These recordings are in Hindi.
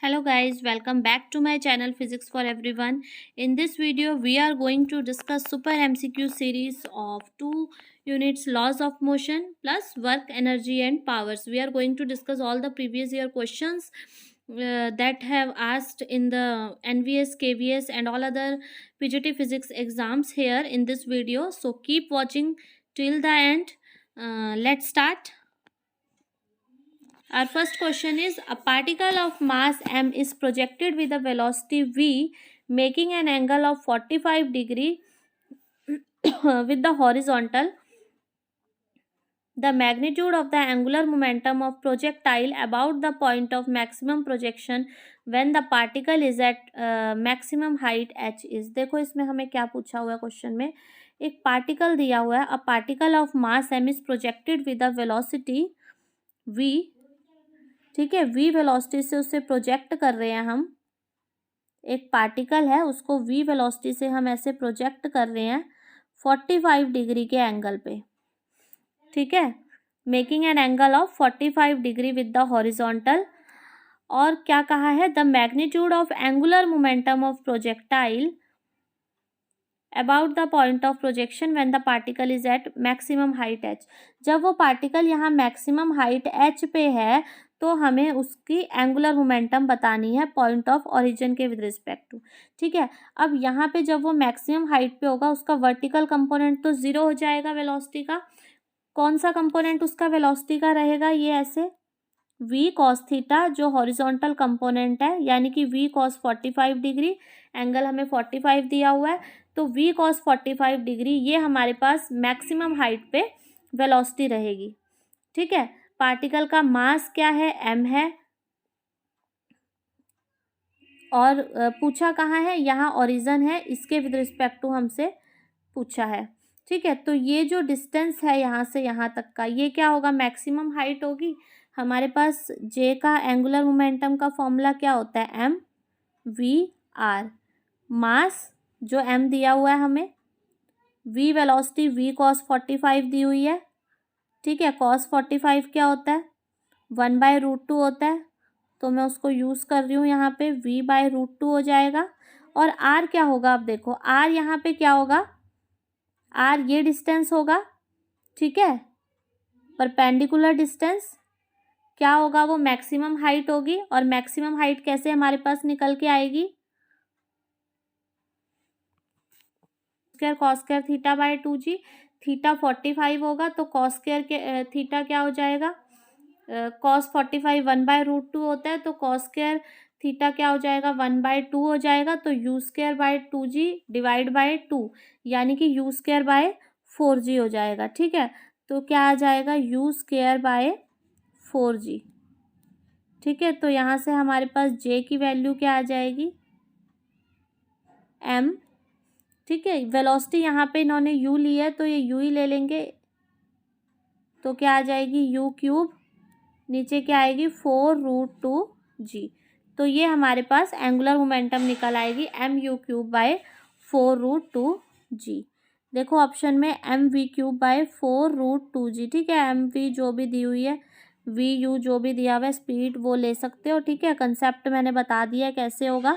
Hello guys, welcome back to my channel Physics for Everyone. In this video, we are going to discuss Super MCQ series of 2 units laws of motion plus work, energy and powers. We are going to discuss all the previous year questions that have asked in the NVS, KVS and all other PGT physics exams here in this video. So keep watching till the end. Let's start. Our first question is a particle of mass m is projected with a velocity v making an angle of 45 degree with the horizontal. The magnitude of the angular momentum of projectile about the point of maximum projection when the particle is at maximum height h is. देखो इसमें हमें क्या पूछा हुआ है क्वेश्चन में. एक पार्टिकल दिया हुआ है. अ particle of mass m is projected with a velocity v. ठीक है, v वेलोसिटी से उसे प्रोजेक्ट कर रहे हैं हम. एक पार्टिकल है उसको v वेलोसिटी से हम ऐसे प्रोजेक्ट कर रहे हैं 45 डिग्री के एंगल पे. ठीक है, making an angle of 45 degree with the horizontal. और क्या कहा है, the magnitude of angular momentum of projectile about the point of projection when the particle is at maximum height h. जब वो पार्टिकल यहाँ मैक्सिमम हाइट h पे है तो हमें उसकी एंगुलर मोमेंटम बतानी है पॉइंट ऑफ ओरिजिन के विद रिस्पेक्ट टू. ठीक है, अब यहाँ पे जब वो मैक्सिमम हाइट पे होगा उसका वर्टिकल कंपोनेंट तो जीरो हो जाएगा वेलोसिटी का. कौन सा कंपोनेंट उसका वेलोसिटी का रहेगा, ये ऐसे v cos थीटा जो हॉरिजॉन्टल कंपोनेंट है, यानी कि v cos 45 डिग्री. एंगल हमें 45 दिया हुआ है तो v cos 45 डिग्री ये हमारे पास मैक्सिमम हाइट पे वेलोसिटी रहेगी. ठीक है, पार्टिकल का मास क्या है, m है. और पूछा कहाँ है, यहाँ ओरिजिन है, इसके विद रिस्पेक्ट टू हमसे पूछा है. ठीक है, तो ये जो डिस्टेंस है यहाँ से यहाँ तक का, ये क्या होगा, मैक्सिमम हाइट होगी. हमारे पास j का एंगुलर मोमेंटम का फॉर्मूला क्या होता है, m v r. मास जो m दिया हुआ है हमें, v वेलोसिटी v cos 45 दी हुई है. ठीक है, cos 45 क्या होता है, 1/√2 होता है. तो मैं उसको यूज़ कर रही हूँ यहाँ पे, v/√2 हो जाएगा. और r क्या होगा, अब देखो r यहाँ पे क्या होगा, r ये डिस्टेंस होगा. ठीक है, परपेंडिकुलर डिस्टेंस क्या होगा, वो मैक्सिमम हाइट होगी. और मैक्सिमम हाइट कैसे हमारे पास निकल के आएगी, square cos square theta by 2g. Theta 45 होगा तो कॉस स्क्वायर के थीटा क्या हो जाएगा, कॉस 45 1/√2 होता है तो कॉस स्क्वायर थीटा क्या हो जाएगा, 1/2 हो जाएगा. तो you square by 2g divide by 2 यानी कि यू स्क्वायर बाय 4g हो जाएगा. ठीक है, तो क्या आ जाएगा, यू स्क्वायर बाय 4g. ठीक है, तो यहाँ से हमारे पास j की वैल्यू क्या आ जाएगी, m. ठीक है, वेलोसिटी यहाँ पे इन्होंने u ली है तो ये u ही ले लेंगे. तो क्या आ जाएगी, u क्यूब, नीचे क्या आएगी 4√2g. तो ये हमारे पास एंगुलर मोमेंटम निकल आएगी mu³ बाय 4√2g. देखो ऑप्शन में mv³ बाय 4√2g. ठीक है, mv जो भी दी हुई है, vu जो भी दिया हुआ है, स्पीड वो ले सकते हो. ठीक है, कंसेप्ट मैंने बता दिया है कैसे होगा,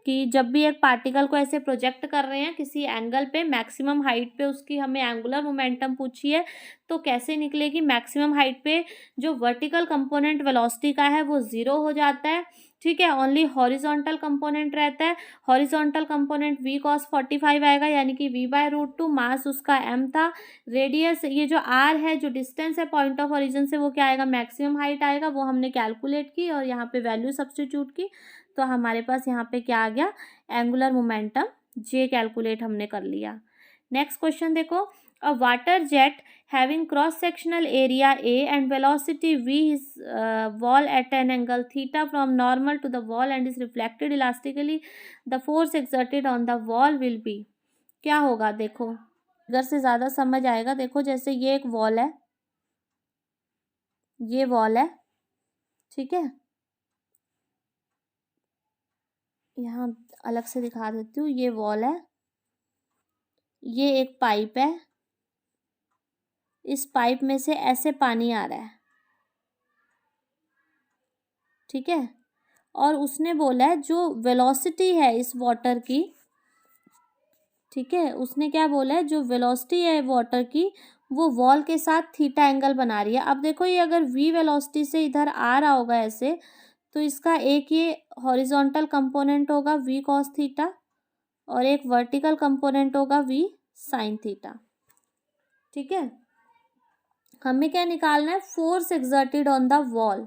कि जब भी एक पार्टिकल को ऐसे प्रोजेक्ट कर रहे हैं किसी एंगल पे मैक्सिमम हाइट पे, उसकी हमें एंगुलर मोमेंटम पूछी है तो कैसे निकलेगी, मैक्सिमम हाइट पे जो वर्टिकल कंपोनेंट वेलोसिटी का है वो जीरो हो जाता है. ठीक है, ओनली हॉरिजॉन्टल कंपोनेंट रहता है. हॉरिजॉन्टल कंपोनेंट v cos 45 आएगा यानी कि v/√2. मास उसका m था. रेडियस ये जो r है, जो डिस्टेंस है पॉइंट ऑफ ओरिजिन से, वो क्या आएगा, मैक्सिमम हाइट आएगा. वो हमने कैलकुलेट की और यहाँ पे वैल्यू सब्स्टिट्यूट की तो हमारे पास यहाँ पे क्या आ गया, एंगुलर मोमेंटम j कैलकुलेट हमने कर लिया. नेक्स्ट क्वेश्चन देखो, अ water jet having cross sectional area A and velocity v is wall at an angle theta from normal to the wall and is reflected elastically, the force exerted on the wall will be. क्या होगा, देखो इधर से ज़्यादा समझ आएगा. देखो जैसे ये एक वॉल है, ये वॉल है. ठीक है, यहाँ अलग से दिखा देती हूँ, ये वॉल है, ये एक पाइप है, इस पाइप में से ऐसे पानी आ रहा है. ठीक है, और उसने बोला है जो वेलोसिटी है इस वाटर की, ठीक है, उसने क्या बोला है, जो वेलोसिटी है वाटर की वो वॉल के साथ थीटा एंगल बना रही है। अब देखो ये अगर v वेलोसिटी से इधर आ रहा होगा ऐसे, तो इसका एक ये हॉरिजॉन्टल कंपोनेंट होगा v cos थीटा और एक वर्टिकल कंपोनेंट होगा v sin थीटा। ठीक है, हमें क्या निकालना है, force exerted on the wall,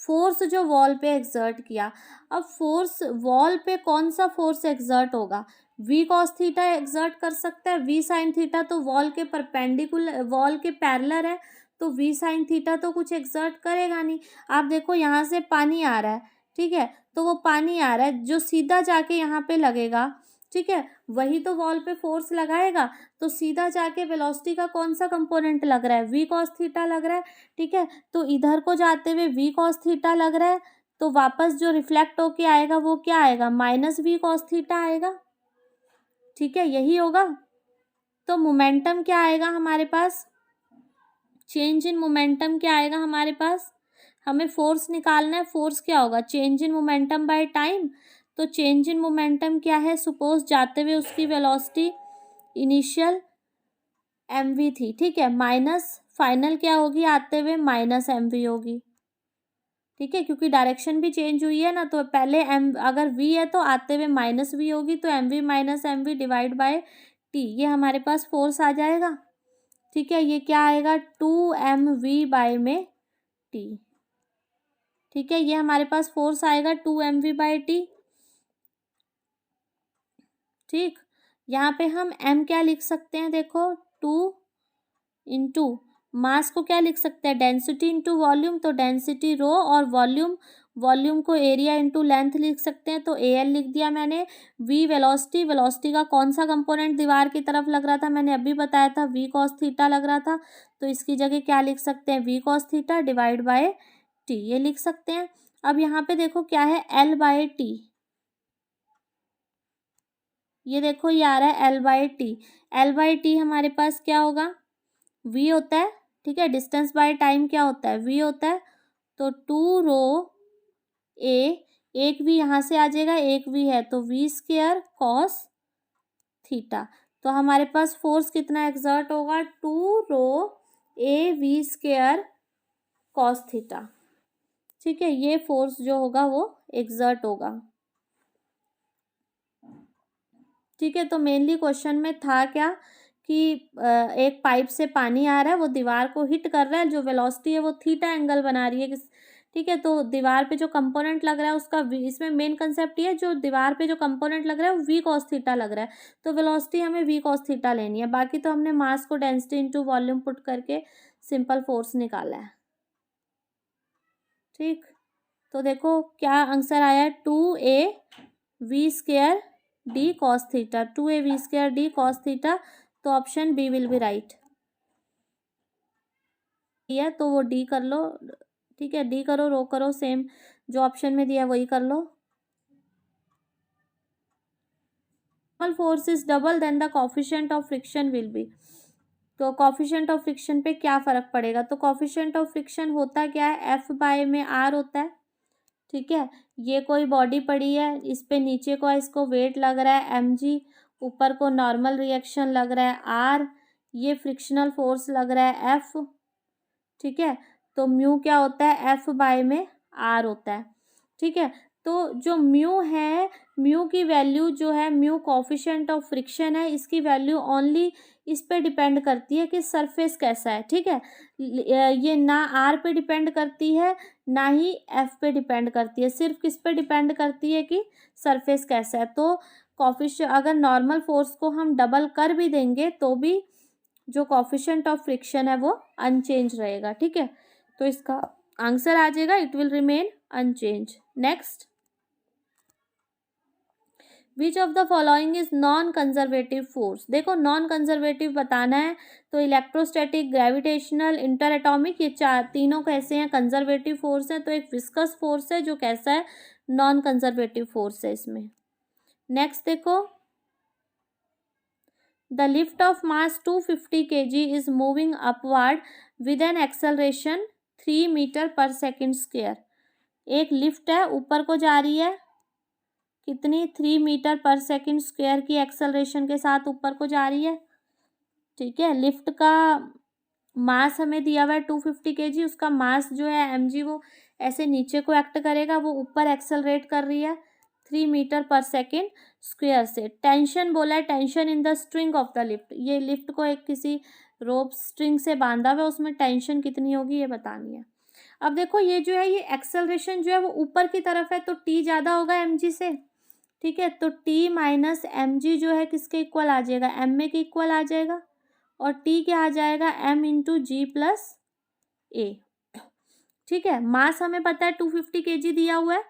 force जो वॉल पे एक्सर्ट किया। अब फोर्स वॉल पे कौन सा फोर्स एक्सर्ट होगा, v cos थीटा एक्सर्ट कर सकता है, v sin थीटा तो वॉल के परपेंडिकुलर, वॉल के पैरेलल है, तो v sin थीटा तो कुछ एक्सर्ट करेगा नहीं। आप देखो यहाँ से पानी आ रहा है, ठीक है, तो वो पानी आ रहा है जो सीधा जाके यहाँ पे लगेगा, ठीक है, वही तो वॉल पे फोर्स लगाएगा, तो सीधा जाके वेलोसिटी का कौन सा कंपोनेंट लग रहा है, v cos थीटा लग रहा है। ठीक है, तो इधर को जाते हुए v cos थीटा लग रहा है, तो वापस जो रिफ्लेक्ट होके आएगा वो क्या आएगा, माइनस v cos थीटा आएगा। ठीक है, यही होगा। तो मोमेंटम क्या आएगा हमारे पास, चेंज इन मोमेंटम क्या आएगा हमारे पास, हमें फोर्स निकालना है, फोर्स क्या होगा, change in momentum by time. तो चेंज इन मोमेंटम क्या है, सपोज जाते हुए उसकी वेलोसिटी इनिशियल mv थी, ठीक है, माइनस फाइनल क्या होगी, आते हुए माइनस mv होगी। ठीक है, क्योंकि डायरेक्शन भी चेंज हुई है ना, तो पहले m अगर v है तो आते हुए माइनस v होगी, तो mv minus mv divide by t, ये हमारे पास फोर्स आ जाएगा। ठीक है, ये क्या आएगा, 2mv बाय में t। ठीक है, ये हमारे पास फोर्स आएगा 2mv बाय t। ठीक, यहाँ पे हम m क्या लिख सकते हैं, देखो 2 इंटू मास को क्या लिख सकते हैं, डेंसिटी इंटू वॉल्यूम, तो डेंसिटी रो, और वॉल्यूम, वॉल्यूम को एरिया इंटू लेंथ लिख सकते हैं, तो al लिख दिया मैंने। v वेलोसिटी, वेलोसिटी का कौन सा कंपोनेंट दीवार की तरफ लग रहा था, मैंने अभी बताया था v cos थीटा लग रहा था, तो इसकी जगह क्या लिख सकते हैं, v cos theta divide by t, ये लिख सकते हैं। अब यहाँ पे देखो क्या है, l बाय टी, ये देखो ये आ रहा है l by T, l by T हमारे पास क्या होगा, v होता है, ठीक है, डिस्टेंस बाय टाइम क्या होता है, v होता है, तो 2 रो a, एक v यहाँ से आ जाएगा, एक v है तो v स्क्वायर कॉस थीटा, तो हमारे पास फोर्स कितना एक्सर्ट होगा, 2 रो a v square cos theta. ठीक है, ये फोर्स जो होगा वो एक्सर्ट होगा। ठीक है, तो मेनली क्वेश्चन में था क्या कि एक पाइप से पानी आ रहा है, वो दीवार को हिट कर रहा है, जो वेलोसिटी है वो थीटा एंगल बना रही है। ठीक है, तो दीवार पे जो कंपोनेंट लग रहा है उसका इसमें मेन कंसेप्ट ये है, जो दीवार पे जो कंपोनेंट लग रहा है वो v cos थीटा लग रहा है, तो वेलोसिटी हमें v cos थीटा लेनी है। बाकी तो हमने मास को डेंसिटी इंटू वॉल्यूम पुट करके सिंपल फोर्स निकाला है। ठीक, तो देखो क्या आंसर आया, 2a v square D cos theta, 2a v square D cos theta, तो option B will be right. है तो वो डी कर लो, ठीक है, डी करो, रो करो, सेम जो ऑप्शन में दिया वही कर लो। Force is double then the coefficient of friction will be, तो कोफिशिएंट ऑफ फ्रिक्शन पे क्या फर्क पड़ेगा, तो कोफिशिएंट ऑफ फ्रिक्शन होता क्या है, एफ बाय में आर होता है। ठीक है, ये कोई बॉडी पड़ी है, इस पे नीचे को इसको वेट लग रहा है mg, ऊपर को नॉर्मल रिएक्शन लग रहा है r, ये फ्रिक्शनल फोर्स लग रहा है f। ठीक है, तो म्यू क्या होता है, f बाय में r होता है। ठीक है, तो जो म्यू है, म्यू की वैल्यू जो है, म्यू कोफिशिएंट ऑफ फ्रिक्शन है, इसकी वैल्यू ओनली इस पे डिपेंड करती है कि सरफेस कैसा है। ठीक है, ये ना आर पे डिपेंड करती है ना ही एफ पे डिपेंड करती है, सिर्फ किस पे डिपेंड करती है कि सरफेस कैसा है। तो कोफिशिएंट अगर नॉर्मल फोर्स को हम डबल कर भी देंगे तो भी जो कोफिशिएंट ऑफ फ्रिक्शन है वो अनचेंज रहेगा। ठीक है, तो इसका आंसर आ जाएगा, it will remain unchanged. Next, which of the following is non conservative force, देखो नॉन कंजर्वेटिव बताना है, तो इलेक्ट्रोस्टैटिक, ग्रेविटेशनल, इंटर एटॉमिक, ये चार तीनों कैसे हैं, कंजर्वेटिव फोर्स है। तो एक विस्कस फोर्स है जो कैसा है, नॉन कंजर्वेटिव फोर्स है इसमें। नेक्स्ट देखो, the lift of mass 250 kg is moving upward with an acceleration 3 metre per second square. एक लिफ्ट है, ऊपर को जा रही है, कितनी 3 मीटर पर सेकंड स्क्वायर की एक्सेलरेशन के साथ ऊपर को जा रही है। ठीक है, लिफ्ट का मास हमें दिया हुआ है 250 kg, उसका मास जो है mg वो ऐसे नीचे को एक्ट करेगा, वो ऊपर एक्सेलरेट कर रही है 3 मीटर पर सेकेंड स्क्वायर से। टेंशन बोला है, tension in the string of the lift, ये लिफ्ट को एक किसी रोप स्ट्रिंग से बांधा हुआ है, उसमें टेंशन कितनी होगी ये बतानी है। अब देखो ये जो है, ये एक्सेलरेशन जो है वो ऊपर की तरफ है, तो टी ज़्यादा होगा mg से। ठीक है, तो टी माइनस mg जो है किसके इक्वल आ जाएगा, एम ए के इक्वल आ जाएगा, और टी क्या आ जाएगा, m इंटू जी प्लस ए। ठीक है, मास हमें पता है 250 kg दिया हुआ है,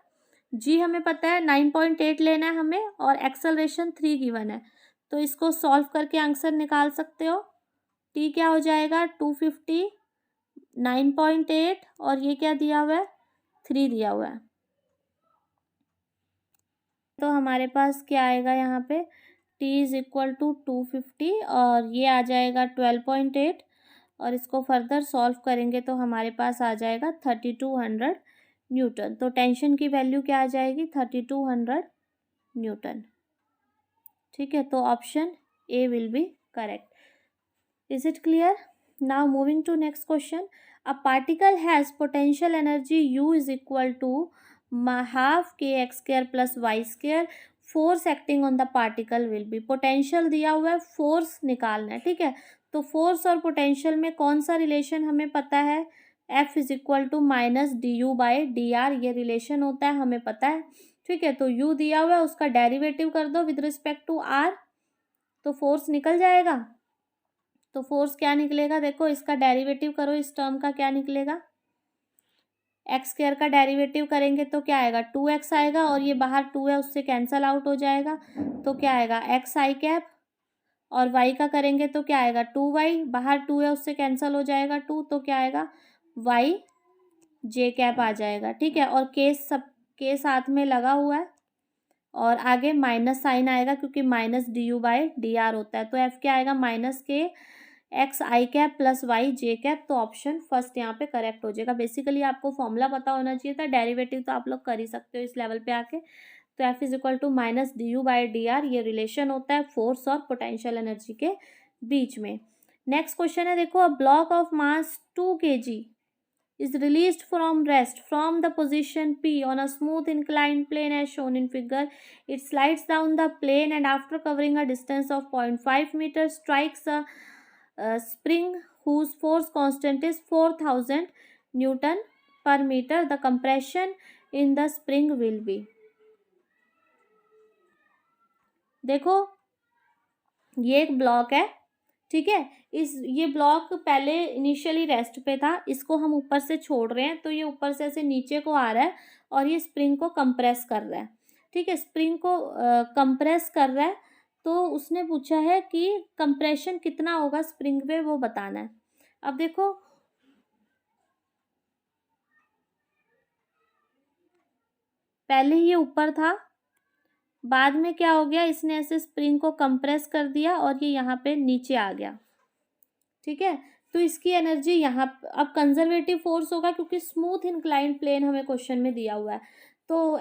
जी हमें पता है 9.8 लेना है हमें, और एक्सेलरेशन 3 गिवन है, तो इसको सॉल्व करके आंसर निकाल सकते हो। टी क्या हो जाएगा 250, 9.8, और ये क्या दिया हुआ है 3 दिया हुआ है, तो हमारे पास क्या आएगा यहाँ पे, t इज इक्वल टू 250 और ये आ जाएगा 12.8, और इसको फर्दर सॉल्व करेंगे तो हमारे पास आ जाएगा 3200 न्यूटन। तो टेंशन की वैल्यू क्या आ जाएगी 3200 न्यूटन। ठीक है, तो option A will be correct. Is it clear? Now moving to next question. A particle has potential energy u is equal to half K X square plus Y square, force acting on the particle will be. Potential दिया हुआ है, फोर्स निकालना है। ठीक है, तो फोर्स और पोटेंशियल में कौन सा रिलेशन हमें पता है, F is equal to minus D U by D R, ये रिलेशन होता है, हमें पता है। ठीक है, तो u दिया हुआ है, उसका डेरिवेटिव कर दो विद रिस्पेक्ट टू r, तो फोर्स निकल जाएगा। तो फोर्स क्या निकलेगा, देखो इसका डेरिवेटिव करो, इस टर्म का क्या निकलेगा, एक्स स्क्वायर का डेरिवेटिव करेंगे तो क्या आएगा 2x आएगा, और ये बाहर 2 है उससे कैंसल आउट हो जाएगा, तो क्या आएगा एक्स आई कैप, और y का करेंगे तो क्या आएगा 2y, बाहर 2 है उससे कैंसल हो जाएगा 2, तो क्या आएगा y जे कैप आ जाएगा। ठीक है, और केस सब के साथ में लगा हुआ है, और आगे माइनस साइन आएगा क्योंकि minus D U by D R होता है, तो एफ क्या आएगा माइनस के एक्स आई कैप प्लस वाई जे कैप, तो ऑप्शन फर्स्ट यहाँ पे करेक्ट हो जाएगा। बेसिकली आपको फॉर्मूला पता होना चाहिए था, डेरिवेटिव तो आप लोग कर ही सकते हो इस लेवल पे आके। तो F is equal to minus D U by D R, ये रिलेशन होता है फोर्स और पोटेंशियल एनर्जी के बीच में। नेक्स्ट क्वेश्चन है, देखो a block of mass 2 kg is released from rest from the position P on a smooth inclined plane as shown in figure. It slides down the plane and after covering a distance of 0.5 meters strikes a spring whose force constant is 4000 Newton per meter. The compression in the spring will be. देखो ये एक ब्लॉक है, ठीक है, ये ब्लॉक पहले इनिशियली रेस्ट पे था, इसको हम ऊपर से छोड़ रहे हैं, तो ये ऊपर से ऐसे नीचे को आ रहा है और ये स्प्रिंग को कंप्रेस कर रहा है। ठीक है, स्प्रिंग को कंप्रेस कर रहा है, तो उसने पूछा है कि कंप्रेशन कितना होगा स्प्रिंग पे, वो बताना है। अब देखो पहले ये ऊपर था, बाद में क्या हो गया, इसने ऐसे स्प्रिंग को कंप्रेस कर दिया और ये यहाँ पे नीचे आ गया। ठीक है, तो इसकी एनर्जी यहाँ अब कंजर्वेटिव फोर्स होगा क्योंकि स्मूथ इंक्लाइंड प्लेन हमें क्वेश्चन में दिया हुआ है, तो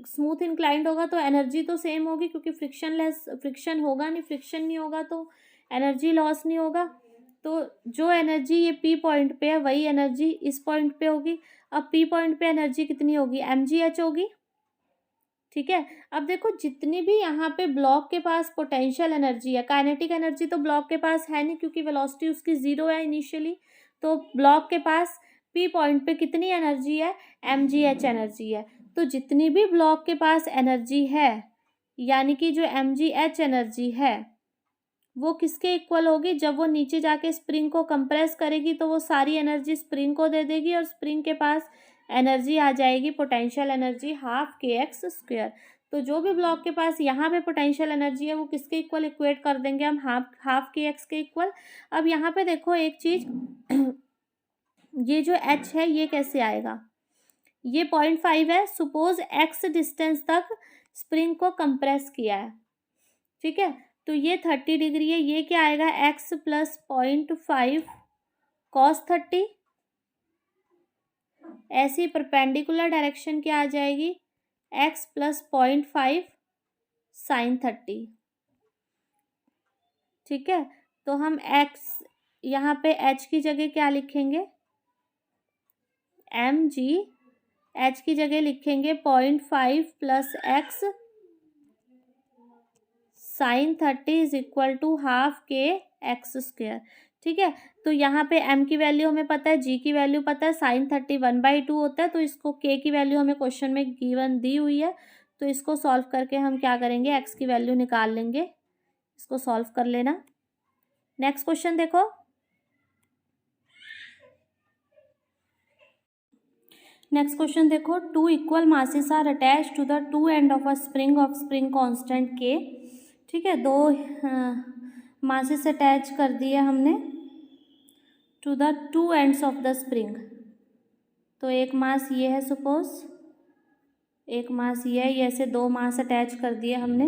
स्मूथ इंक्लाइंड होगा तो एनर्जी तो सेम होगी क्योंकि फ्रिक्शन होगा नहीं, फ्रिक्शन नहीं होगा तो एनर्जी लॉस नहीं होगा। तो जो एनर्जी ये पी पॉइंट पे है वही एनर्जी इस पॉइंट पे होगी। अब पी पॉइंट पे एनर्जी कितनी होगी, mgh होगी। ठीक है, अब देखो जितनी भी यहाँ पे ब्लॉक के पास पोटेंशियल एनर्जी है, काइनेटिक एनर्जी तो ब्लॉक के पास है नहीं क्योंकि वेलोसिटी उसकी 0 है इनिशियली, तो ब्लॉक के पास पी पॉइंट पे कितनी एनर्जी है, mgh एनर्जी है। तो जितनी भी ब्लॉक के पास एनर्जी है, यानी कि जो mgh एनर्जी है वो किसके इक्वल होगी, जब वो नीचे जाके स्प्रिंग को कंप्रेस करेगी तो वो सारी एनर्जी स्प्रिंग को दे देगी और स्प्रिंग के पास एनर्जी आ जाएगी potential energy half K X square. तो जो भी ब्लॉक के पास यहाँ पे पोटेंशियल एनर्जी है वो किसके इक्वल इक्वेट कर देंगे हम, हाफ के एक्स के इक्वल। अब यहाँ पे देखो एक चीज ये जो h है ये कैसे आएगा, ये 0.5 है, सपोज x डिस्टेंस तक स्प्रिंग को कंप्रेस किया है। ठीक है, तो ये 30 डिग्री है, ये क्या आएगा x प्लस 0.5 cos 30, ऐसी परपेंडिकुलर डायरेक्शन क्या आ जाएगी, x प्लस 0.5 साइन 30। ठीक है, तो हम x यहाँ पे h की जगह क्या लिखेंगे, mg, h की जगह लिखेंगे 0.5 plus x sine 30 is equal to half K X square. ठीक है, तो यहाँ पे m की वैल्यू हमें पता है, g की वैल्यू पता है, साइन 30 1/2 होता है, तो इसको k की वैल्यू हमें क्वेश्चन में गिवन दी हुई है, तो इसको सॉल्व करके हम क्या करेंगे, x की वैल्यू निकाल लेंगे। इसको सॉल्व कर लेना। नेक्स्ट क्वेश्चन देखो, नेक्स्ट क्वेश्चन देखो, two equal masses are attach to the two end of a spring of spring constant K. ठीक है, दो मासेस अटैच कर दिए हमने to the two ends of the spring. तो एक मास ये है, सपोज एक मास ये है, ये ऐसे दो मास अटैच कर दिए हमने।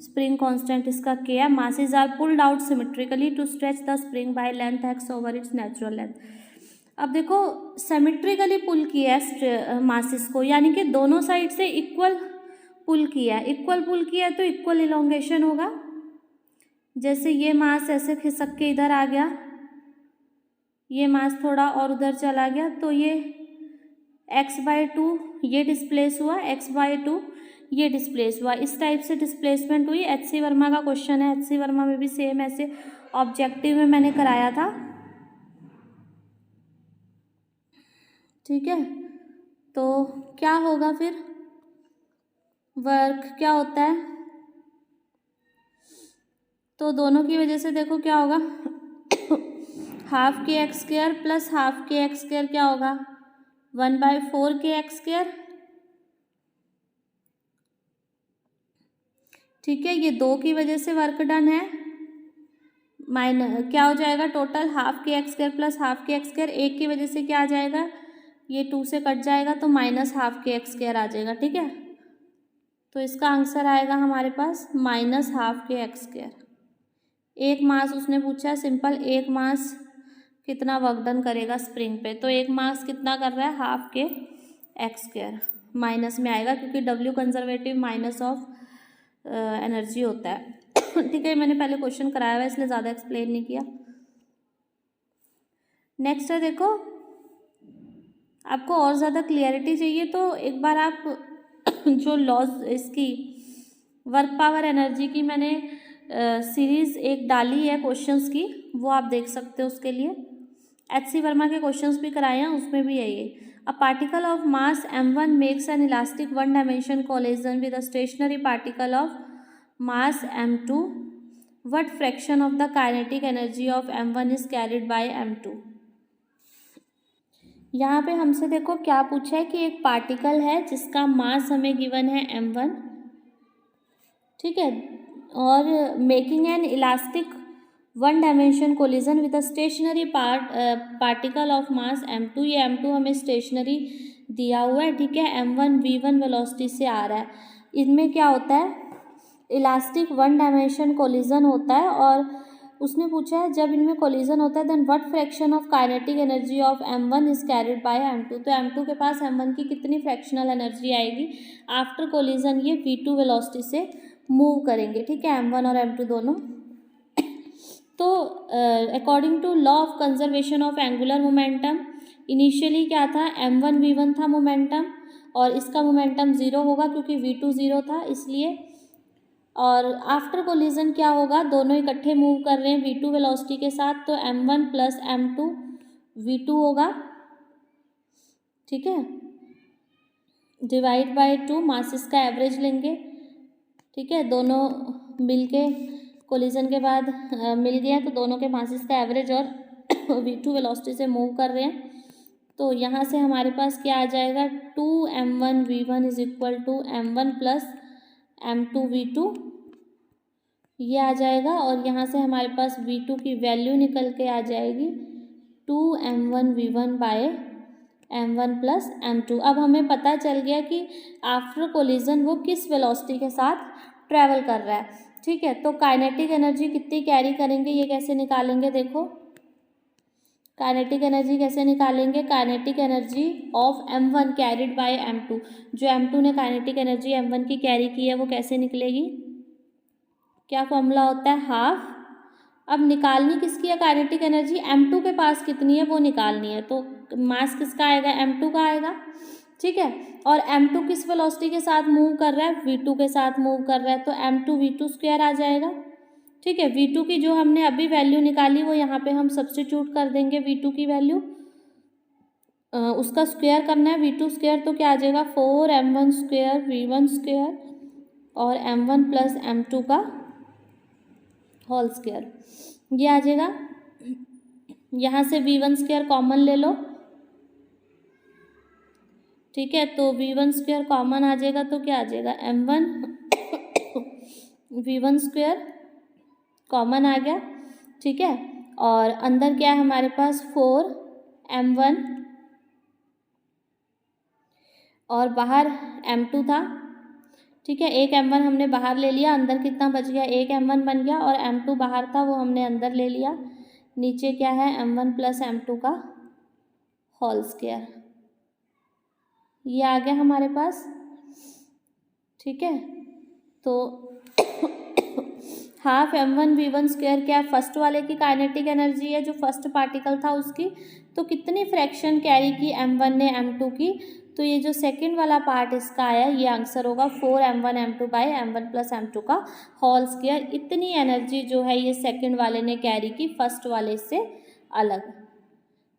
स्प्रिंग कांस्टेंट इसका के है। Masses are pulled out symmetrically to stretch the spring by length X over its natural length. अब देखो, सिमेट्रिकली पुल किया है मासेस को, यानी कि दोनों साइड से इक्वल पुल किया है। इक्वल पुल किया है तो इक्वल इलोंगेशन होगा। जैसे ये मास ऐसे खिसक के इधर आ गया, ये मास थोड़ा और उधर चला गया, तो ये x/2 ये डिस्प्लेस हुआ, x/2 ये डिस्प्लेस हुआ। इस टाइप से डिस्प्लेसमेंट हुई। HC वर्मा का क्वेश्चन है। HC वर्मा में भी सेम ऐसे ऑब्जेक्टिव में मैंने कराया था। ठीक है, तो क्या होगा फिर, वर्क क्या होता है, तो दोनों की वजह से देखो क्या होगा, half K X square plus half K X square क्या होगा, 1/4 के एक्स स्क्वायर। ठीक है, ये दो की वजह से वर्क डन है, माइनस क्या हो जाएगा, total half K X square plus half K X square. एक की वजह से क्या आ जाएगा, ये 2 से कट जाएगा, तो minus half K X square आ जाएगा। ठीक है, तो इसका आंसर आएगा हमारे पास minus half K X square. एक मास उसने पूछा है, सिंपल, एक मास कितना वर्क डन करेगा स्प्रिंग पे, तो एक मास कितना कर रहा है, half K X square. Minus में आएगा क्योंकि W conservative minus of energy होता है। ठीक है, मैंने पहले क्वेश्चन कराया हुआ है इसलिए ज़्यादा एक्सप्लेन नहीं किया। नेक्स्ट है, देखो आपको और ज़्यादा क्लियरिटी चाहिए तो एक बार आप जो लॉज इसकी वर्क पावर एनर्जी की मैंने सीरीज़ एक डाली है क्वेश्चंस की, वो आप देख सकते हो। उसके लिए HC वर्मा के क्वेश्चंस भी कराए हैं, उसमें भी है ये। A particle of mass m1 makes an elastic one dimension collision with a stationary particle of mass m2, what fraction of the kinetic energy of m1 is carried by m2। यहाँ पे हमसे देखो क्या पूछा है कि एक पार्टिकल है जिसका मास हमें गिवन है m1। ठीक है, और making an elastic one dimension collision with a stationary particle of mass m2। ये m2 हमें स्टेशनरी दिया हुआ है। ठीक है, m1 v1 वेलोसिटी से आ रहा है। इनमें क्या होता है, इलास्टिक वन डायमेंशन कोलिजन होता है, और उसने पूछा है जब इनमें कोलिजन होता है then what fraction of kinetic energy of m1 is carried by m2। तो m2 के पास m1 की कितनी फ्रैक्शनल एनर्जी आएगी आफ्टर कोलिजन, ये v2 वेलोसिटी से मूव करेंगे। ठीक है, m1 और m2 दोनों। तो according to law of conservation of angular momentum, initially क्या था, m1 v1 था मोमेंटम, और इसका मोमेंटम 0 होगा क्योंकि v2 0 था इसलिए। और आफ्टर कोलिजन क्या होगा, दोनों इकट्ठे मूव कर रहे हैं v2 वेलोसिटी के साथ, तो m1 प्लस m2 v2 होगा। ठीक है, डिवाइड बाय 2, मासेस का एवरेज लेंगे। ठीक है, दोनों मिलके कोलिजन के बाद मिल गया, तो दोनों के मासेस का एवरेज और v2 वेलोसिटी से मूव कर रहे हैं, तो यहाँ से हमारे पास क्या आ जाएगा, 2m1 v1 is equal to m1 plus m2 v2, ये आ जाएगा। और यहाँ से हमारे पास v2 की वैल्यू निकल के आ जाएगी 2m1 v1 bye m1 plus m2। अब हमें पता चल गया कि आफ्टर कोलिजन वो किस वेलोसिटी के साथ ट्रैवल कर रहा है। ठीक है, तो काइनेटिक एनर्जी कितनी कैरी करेंगे, ये कैसे निकालेंगे, देखो काइनेटिक एनर्जी कैसे निकालेंगे? Kinetic energy of m1 carried by m2, जो m2 ने काइनेटिक एनर्जी m1 की कैरी की है वो कैसे निकलेगी? क्या फॉर्मूला होता है? हाफ। अब निकालनी किसकी है काइनेटिक एनर्जी? m2 के पास कितनी है वो निकालनी है, तो मास किसका आएगा? m2 का आएगा, ठीक है। और m2 किस वेलोसिटी के साथ मूव कर रहा है? v2 के साथ मूव कर रहा है, तो m2 v2 स्क्वायर आ जाएगा, ठीक है। v2 की जो हमने अभी वैल्यू निकाली वो यहाँ पे हम सब्स्टिट्यूट कर देंगे, v2 की वैल्यू, उसका स्क्वायर करना है, v2 स्क्वायर, तो क्या आ जाएगा? 4m1 स्क्वायर v1 स्क्वायर और m1 प्लस m2 का होल स्क्वायर, ये आ जाएगा। यहाँ से v1 स्क्वायर कॉमन ले लो, ठीक है, तो v1 स्क्वायर कॉमन आ जाएगा, तो क्या आ जाएगा? m1 v1 स्क्वायर कॉमन आ गया, ठीक है। और अंदर क्या है हमारे पास? 4m1 और बाहर m2 था, ठीक है। एक m1 हमने बाहर ले लिया, अंदर कितना बच गया? एक m1 बन गया, और m2 बाहर था वो हमने अंदर ले लिया। नीचे क्या है? m1 प्लस m2 का होल स्क्वायर, ये आ गया हमारे पास, ठीक है। तो हाफ m1 v1 स्क्वायर क्या है? फर्स्ट वाले की काइनेटिक एनर्जी है, जो फर्स्ट पार्टिकल था उसकी, तो कितनी फ्रैक्शन कैरी की m1 ने m2 की, तो ये जो सेकंड वाला पार्ट इसका आया ये आंसर होगा 4m1 m2 by m1 plus m2 का होल स्क्वायर। इतनी एनर्जी जो है ये सेकंड वाले ने कैरी की फर्स्ट वाले से अलग,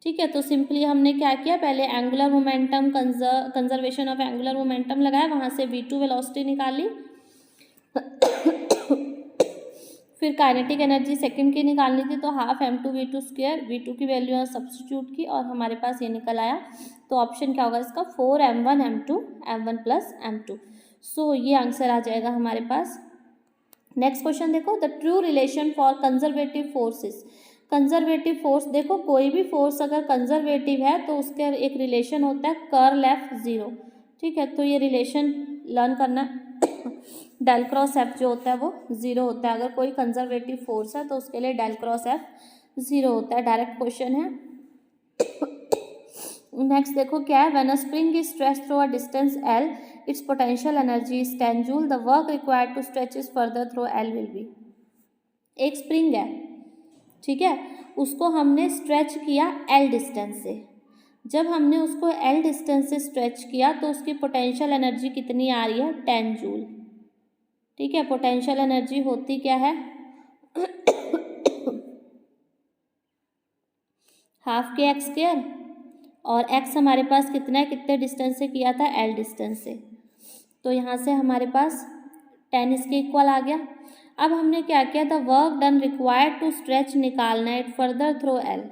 ठीक है। तो सिंपली हमने क्या किया? पहले angular momentum conservation of angular momentum लगाया, वहाँ से v2 वेलोसिटी निकाली, फिर काइनेटिक एनर्जी सेकंड की निकालनी थी, तो half m2 v2 square, v2 की वैल्यू यहाँ सब्स्टिट्यूट की और हमारे पास ये निकल आया। तो ऑप्शन क्या होगा इसका? 4m1 m2 m1 plus m2। सो ये आंसर आ जाएगा हमारे पास। नेक्स्ट क्वेश्चन देखो, the true relation for conservative forces. Conservative force, देखो कोई भी फोर्स अगर कंजर्वेटिव है तो उसका एक रिलेशन होता है कर्ल एफ 0, ठीक है। तो ये रिलेशन लर्न करना, डेल क्रॉस एफ जो होता है वो 0 होता है। अगर कोई कंजर्वेटिव फोर्स है तो उसके लिए डेल क्रॉस एफ 0 होता है। डायरेक्ट क्वेश्चन है। नेक्स्ट देखो क्या है, when a spring is stretch through a distance L, its potential energy is 10 joule, the work required to stretch is further through L will be. एक स्प्रिंग है, ठीक है, उसको हमने स्ट्रेच किया एल डिस्टेंस से। जब हमने उसको एल डिस्टेंस से स्ट्रेच किया तो उसकी पोटेंशियल एनर्जी कितनी आ रही है? 10 जूल, ठीक है। पोटेंशियल एनर्जी होती क्या है? हाफ के एक्स स्क्वायर, और एक्स हमारे पास कितना है? कितने डिस्टेंस से किया था? एल डिस्टेंस से। तो यहाँ से हमारे पास 10 इसके इक्वल आ गया। अब हमने क्या किया? The work done required to stretch निकालना है फर्दर थ्रू एल,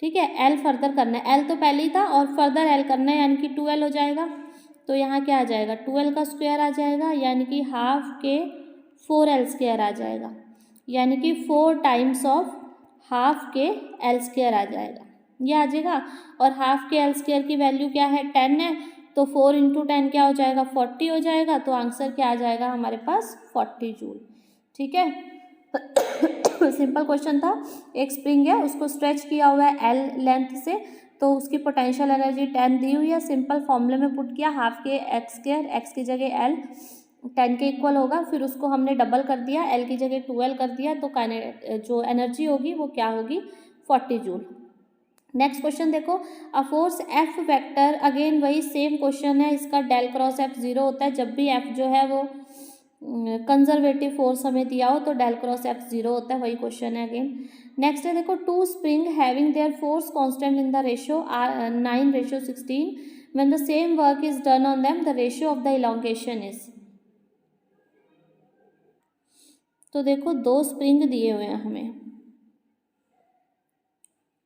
ठीक है। एल फर्दर करना है, एल तो पहले ही था और फर्दर एल करना है, यानी कि 2l हो जाएगा। तो यहाँ क्या आ जाएगा? 2l का स्क्वायर आ जाएगा, यानी कि हाफ के 4l स्क्वायर आ जाएगा, यानी कि 4 टाइम्स ऑफ हाफ के l स्क्वायर आ जाएगा, ये आ जाएगा। और हाफ के l स्क्वायर की वैल्यू क्या है? 10 है, तो 4 इंटू 10 क्या हो जाएगा? 40 हो जाएगा। तो आंसर क्या आ जाएगा हमारे पास? 40 जूल, ठीक है। सिंपल क्वेश्चन था। एक स्प्रिंग है, उसको स्ट्रेच किया हुआ है एल लेंथ से, तो उसकी पोटेंशियल एनर्जी 10 दी हुई है। सिंपल फॉर्मूले में पुट किया, half K X square, x की जगह एल 10 के इक्वल होगा, फिर उसको हमने डबल कर दिया, एल की जगह 2l कर दिया, तो जो एनर्जी होगी वो क्या होगी? 40 जूल। नेक्स्ट क्वेश्चन देखो, a force F vector, again वही सेम क्वेश्चन है, इसका डेल क्रॉस एफ 0 होता है। जब भी एफ जो है वो कंजर्वेटिव फोर्स हमें दिया हो तो डेल क्रॉस एफ 0 होता है, वही क्वेश्चन है अगेन। नेक्स्ट है देखो, two spring having their force constant in the ratio 9:16, when the same work is done on them the ratio of the elongation is. तो देखो दो स्प्रिंग दिए हुए हैं हमें,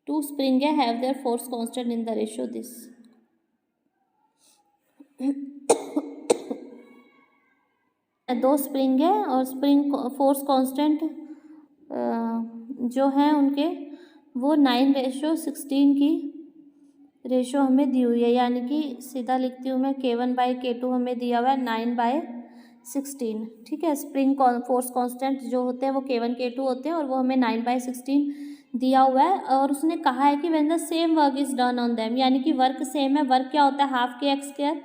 टू स्प्रिंग है, have their force constant in the ratio this. दो स्प्रिंग है और स्प्रिंग फोर्स कांस्टेंट जो है उनके वो 9:16 की रेशो हमें दी हुई है, यानी कि सीधा लिखती हूँ मैं, K1/K2 हमें दिया हुआ है 9/16, ठीक है। स्प्रिंग फोर्स कांस्टेंट जो होते हैं वो K1 K2 होते हैं और वो हमें 9/16 दिया हुआ है और उसने कहा है कि when the same work is done on them, यानी कि वर्क सेम है। वर्क क्या होता है, हाफ के एक्स स्क्वायर।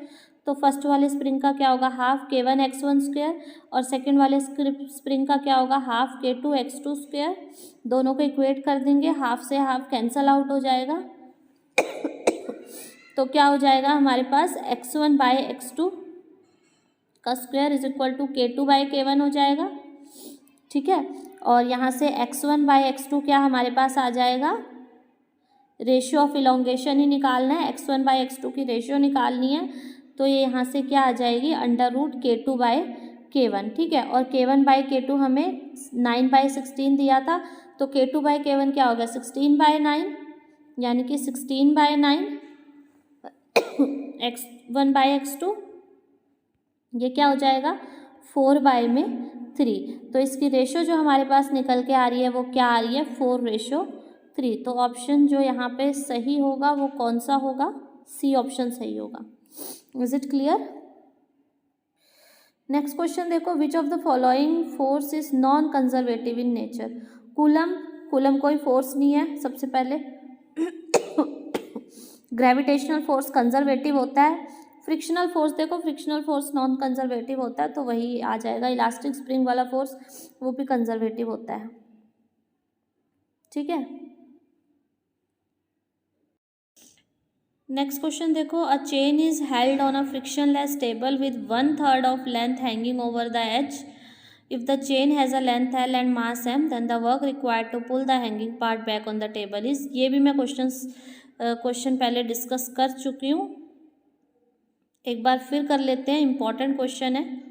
तो फर्स्ट वाले स्प्रिंग का क्या होगा, हाफ k1 x1 स्क्वायर, और सेकंड वाले स्प्रिंग का क्या होगा, हाफ k2 x2 स्क्वायर। दोनों को इक्वेट कर देंगे, हाफ से हाफ कैंसल आउट हो जाएगा। तो क्या हो जाएगा हमारे पास, x1 बाय x2 का square is equal to k2 by k1 हो जाएगा। ठीक है, और यहाँ से x1 बाय x2 क्या हमारे पास आ जाएगा, रेशियो ऑफ इलोंगेशन ही निकालना है, x1 बाय x2 की रेशियो निकालनी है। तो ये यहाँ से क्या आ जाएगी, under root k2 by k1। ठीक है, और k1 बाय k2 हमें 9 बाय 16 दिया था, तो k2 बाय k1 क्या होगा, 16 बाय 9, यानी कि 16 बाय 9 x1 बाय x2, ये क्या हो जाएगा 4 बाय में 3। तो इसकी रेशो जो हमारे पास निकल के आ रही है वो क्या आ रही है, 4:3। तो ऑप्शन जो यहाँ पे सही होगा वो कौन सा होगा, सी ऑप्शन सही होगा। Is it clear. Next question देखो, which of the following force is non conservative in nature. Coulomb कोई फोर्स नहीं है सबसे पहले। ग्रेविटेशनल फोर्स कंजर्वेटिव होता है। फ्रिक्शनल फोर्स देखो, फ्रिक्शनल फोर्स नॉन कंजर्वेटिव होता है, तो वही आ जाएगा। इलास्टिक स्प्रिंग वाला फोर्स वो भी कंजर्वेटिव होता है। ठीक है, नेक्स्ट क्वेश्चन देखो, a chain is held on a frictionless table with 1/3 of length hanging over the edge. If the chain has a length L and mass M, then the work required to pull the hanging part back on the table is. ये भी मैं क्वेश्चन पहले डिस्कस कर चुकी हूँ, एक बार फिर कर लेते हैं, इंपॉर्टेंट क्वेश्चन है।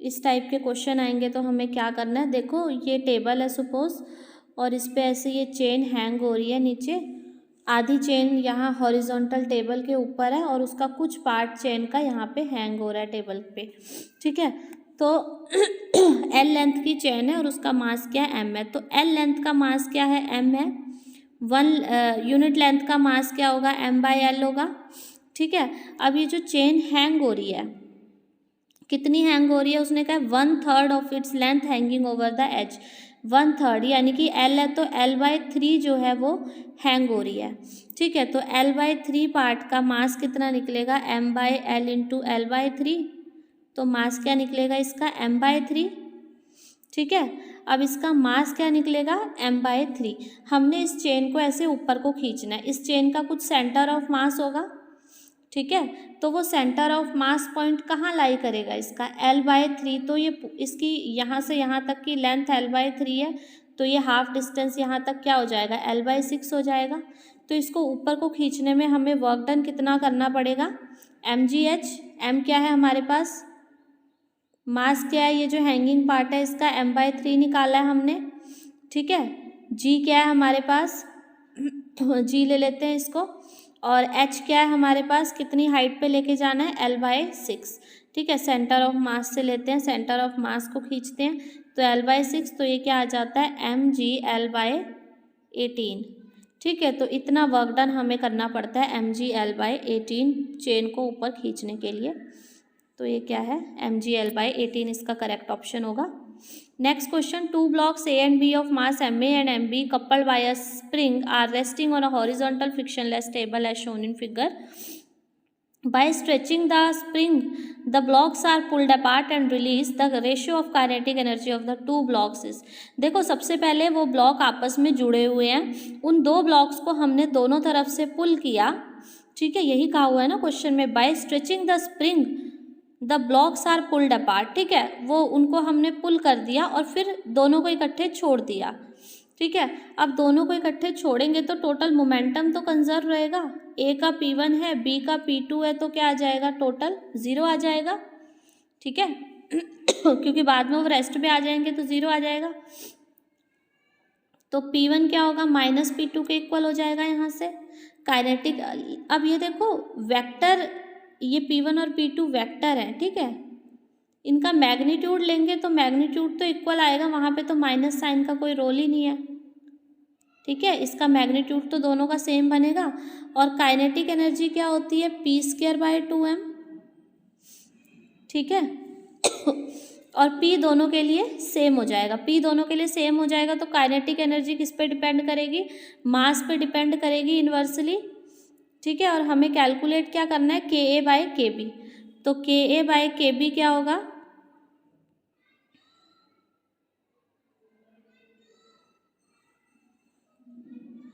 इस टाइप के क्वेश्चन आएंगे तो हमें क्या करना है, देखो ये टेबल है सपोज, और इस पे ऐसे ये चेन हैंग हो रही है नीचे। आधी चेन यहाँ हॉरिजॉन्टल टेबल के ऊपर है और उसका कुछ पार्ट चेन का यहाँ पे हैंग हो रहा है टेबल पे। ठीक है, तो L लेंथ की चेन है और उसका मास क्या है, M है। तो L लेंथ का मास क्या है, M है। 1 यूनिट लेंथ का मास क्या होगा, M/L होगा। ठीक है, अब ये जो चेन हैंग हो रही है, कितनी हैंग हो रही है, उसने कहा 1/3 of its length hanging over the edge. 1/3 यानी कि L है तो L/3 जो है वो हैंग हो रही है। ठीक है, तो L/3 पार्ट का मास कितना निकलेगा, M/L इंटू L/3। तो मास क्या निकलेगा इसका, M/3। ठीक है, अब इसका मास क्या निकलेगा, M/3। हमने इस चेन को ऐसे ऊपर को खींचना है, इस चेन का कुछ सेंटर ऑफ मास होगा। ठीक है, तो वो सेंटर ऑफ मास पॉइंट कहाँ लाई करेगा इसका, L/3। तो ये इसकी यहाँ से यहाँ तक की लेंथ L/3 है, तो ये हाफ डिस्टेंस यहाँ तक क्या हो जाएगा, L/6 हो जाएगा। तो इसको ऊपर को खींचने में हमें वर्क डन कितना करना पड़ेगा, mgh। m क्या है हमारे पास, मास क्या है, ये जो हैंगिंग पार्ट है इसका M/3 निकाला है हमने। ठीक है, g क्या है हमारे पास, g ले लेते हैं इसको, और h क्या है हमारे पास, कितनी हाइट पे लेके जाना है, L/6। ठीक है, सेंटर ऑफ मास से लेते हैं, सेंटर ऑफ मास को खींचते हैं, तो L/6, तो ये क्या आ जाता है, mgL/18। ठीक है, तो इतना वर्क डन हमें करना पड़ता है mgL/18 चेन को ऊपर खींचने के लिए। तो ये क्या है, mgL/18 इसका करेक्ट ऑप्शन होगा। Next question, 2 blocks A and B of mass MA and MB coupled by a spring are resting on a horizontal frictionless table as shown in figure. By stretching the spring, the blocks are pulled apart and released. The ratio of kinetic energy of the 2 blocks is। देखो सबसे पहले वो ब्लॉक आपस में जुड़े हुए हैं, उन 2 ब्लॉक्स को हमने दोनों तरफ से पुल किया। ठीक है, यही कहा हुआ है ना क्वेश्चन में, by stretching the spring the blocks are pulled apart. ठीक है, वो उनको हमने पुल कर दिया और फिर दोनों को इकट्ठे छोड़ दिया। ठीक है, अब दोनों को इकट्ठे छोड़ेंगे तो टोटल मोमेंटम तो कंजर्व रहेगा। ए का P1 है, बी का P2 है, तो क्या आ जाएगा, टोटल 0 आ जाएगा। ठीक है, क्योंकि बाद में वो रेस्ट पे आ जाएंगे तो 0 आ जाएगा। तो P1 क्या होगा, -P2 के इक्वल हो जाएगा यहाँ से। काइनेटिक, अब ये देखो वेक्टर, ये P1 और P2 वेक्टर हैं। ठीक है, इनका मैग्नीट्यूड लेंगे तो मैग्नीट्यूड तो इक्वल आएगा, वहाँ पे तो माइनस साइन का कोई रोल ही नहीं है। ठीक है, इसका मैग्नीट्यूड तो दोनों का सेम बनेगा। और काइनेटिक एनर्जी क्या होती है, P²/2m। ठीक है, और P दोनों के लिए सेम हो जाएगा। P दोनों के लिए सेम हो जाएगा तो काइनेटिक एनर्जी किस पे डिपेंड करेगी, मास पे डिपेंड करेगी इन्वर्सली, ठीक है। और हमें कैलकुलेट क्या करना है, KA/KB। तो KA/KB क्या होगा,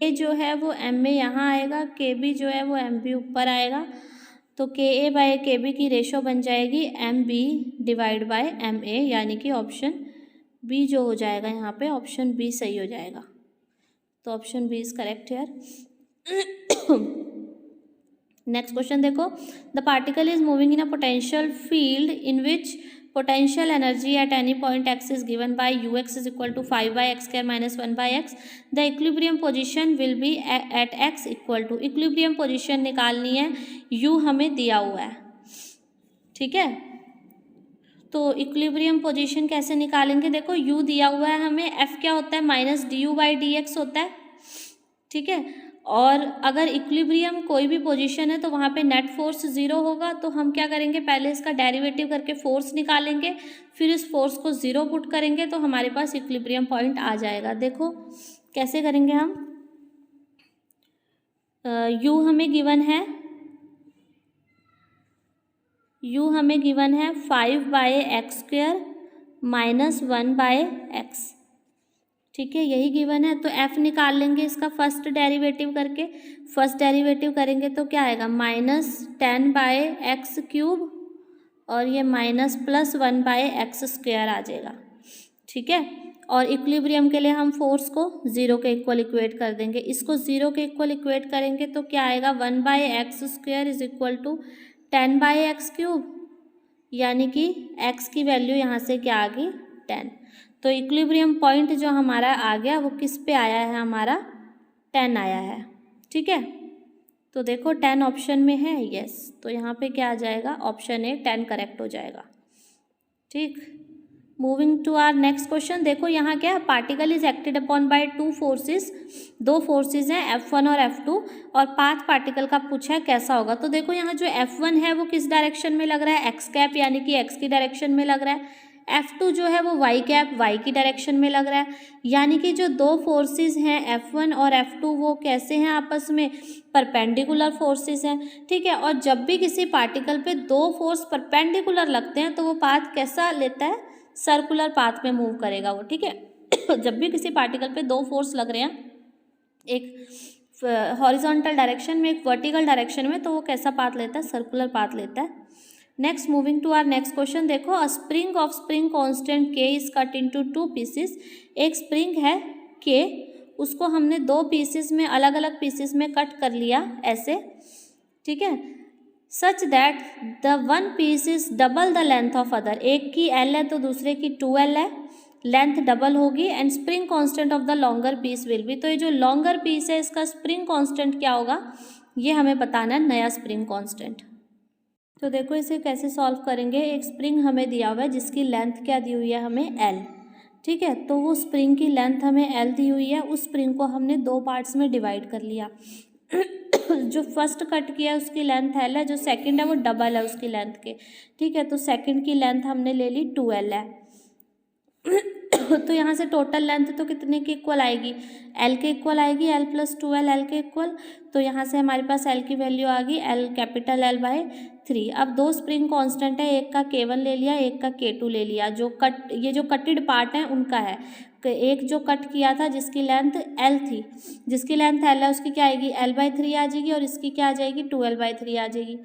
A जो है वो MA यहाँ आएगा, KB जो है वो MB ऊपर आएगा। तो KA/KB की रेशो बन जाएगी MB/MA, यानी कि ऑप्शन बी जो हो जाएगा यहाँ पे, ऑप्शन बी सही हो जाएगा। तो option B is correct here. Next question देखो, the particle is moving in a potential field in which potential energy at any point x is given by ux is equal to 5/x² minus 1/x. The equilibrium position will be at x equal to, equilibrium position निकालनी है, u हमें दिया हुआ है, ठीक है। तो इक्विलिब्रियम पोजीशन कैसे निकालेंगे, देखो u दिया हुआ है हमें, f क्या होता है, -du/dx होता है, ठीक है। और अगर इक्विलिब्रियम कोई भी पोजीशन है तो वहाँ पे नेट फोर्स 0 होगा। तो हम क्या करेंगे, पहले इसका डेरिवेटिव करके फोर्स निकालेंगे, फिर इस फोर्स को 0 पुट करेंगे तो हमारे पास इक्विलिब्रियम पॉइंट आ जाएगा। देखो कैसे करेंगे हम, u हमें गिवन है 5/x² minus 1/x, ठीक है, यही गिवन है। तो f निकाल लेंगे इसका फर्स्ट डेरिवेटिव करके, फर्स्ट डेरिवेटिव करेंगे तो क्या आएगा, -10/x³ और ये -+1/x² आ जाएगा, ठीक है। और इक्विलिब्रियम के लिए हम फोर्स को 0 के इक्वल इक्वेट कर देंगे, इसको 0 के इक्वल इक्वेट करेंगे तो क्या आएगा, 1/x² is equal to 10/x³, यानी कि x की वैल्यू यहाँ से क्या आ गई, 10। तो इक्विलिब्रियम पॉइंट जो हमारा आ गया वो किस पे आया है, हमारा 10 आया है, ठीक है। तो देखो 10 ऑप्शन में है, यस, तो यहाँ पे क्या आ जाएगा, ऑप्शन ए 10 करेक्ट हो जाएगा, ठीक। Moving to our next question, देखो यहाँ क्या है, particle is acted upon by two forces, दो फोर्सेस हैं F1 और F2, और पाथ पार्टिकल का पूछा है कैसा होगा। तो देखो यहाँ जो F1 है वो किस डायरेक्शन में लग रहा है, x कैप यानी कि x की डायरेक्शन में लग रहा है। F2 जो है वो y कैप y की डायरेक्शन में लग रहा है, यानी कि जो दो फोर्सेस हैं F1 और F2 वो कैसे हैं, आपस में परपेंडिकुलर फोर्सेस हैं, ठीक है। और जब भी किसी पार्टिकल पे दो फोर्स परपेंडिकुलर लगते हैं तो वो पाथ कैसा लेता है, सर्कुलर पाथ में मूव करेगा वो, ठीक है। जब भी किसी पार्टिकल पे दो फोर्स लग रहे हैं, एक हॉरिजॉन्टल डायरेक्शन में एक वर्टिकल डायरेक्शन में, तो वो कैसा पाथ लेता है, सर्कुलर पाथ लेता है। Next moving to our next question, देखो a spring of spring constant K is cut into 2 pieces. एक स्प्रिंग है K, उसको हमने दो पीसेस में, अलग अलग पीसेस में कट कर लिया ऐसे, ठीक है। Such that the one piece is double the length of other, एक की L है तो दूसरे की 2L है, लेंथ डबल होगी, and spring constant of the longer piece will be. तो ये जो लॉन्गर पीस है इसका स्प्रिंग कांस्टेंट क्या होगा, ये हमें बताना है, नया स्प्रिंग कांस्टेंट। तो देखो इसे कैसे सॉल्व करेंगे, एक स्प्रिंग हमें दिया हुआ है जिसकी लेंथ क्या दी हुई है, हमें L, ठीक है। तो वो स्प्रिंग की लेंथ हमें L दी हुई है, उस स्प्रिंग को हमने दो पार्ट्स में डिवाइड कर लिया। जो फर्स्ट कट किया है उसकी लेंथ L है, जो सेकंड है वो डबल है उसकी लेंथ के, ठीक है। तो सेकंड की लेंथ हमने ले ली 2L है। तो यहाँ से टोटल लेंथ तो कितने की इक्वल आएगी, L के इक्वल आएगी, L + 2L L के इक्वल। तो यहाँ से हमारे पास L की वैल्यू आ गई, L कैपिटल L/3। अब दो स्प्रिंग कांस्टेंट है, एक का K1 ले लिया, एक का K2 ले लिया। ये जो कटेड पार्ट है उनका है, एक जो कट किया था जिसकी लेंथ L थी, जिसकी लेंथ L है उसकी क्या आएगी, L/3 आ जाएगी, और इसकी क्या आ जाएगी, 2L/3 आ जाएगी।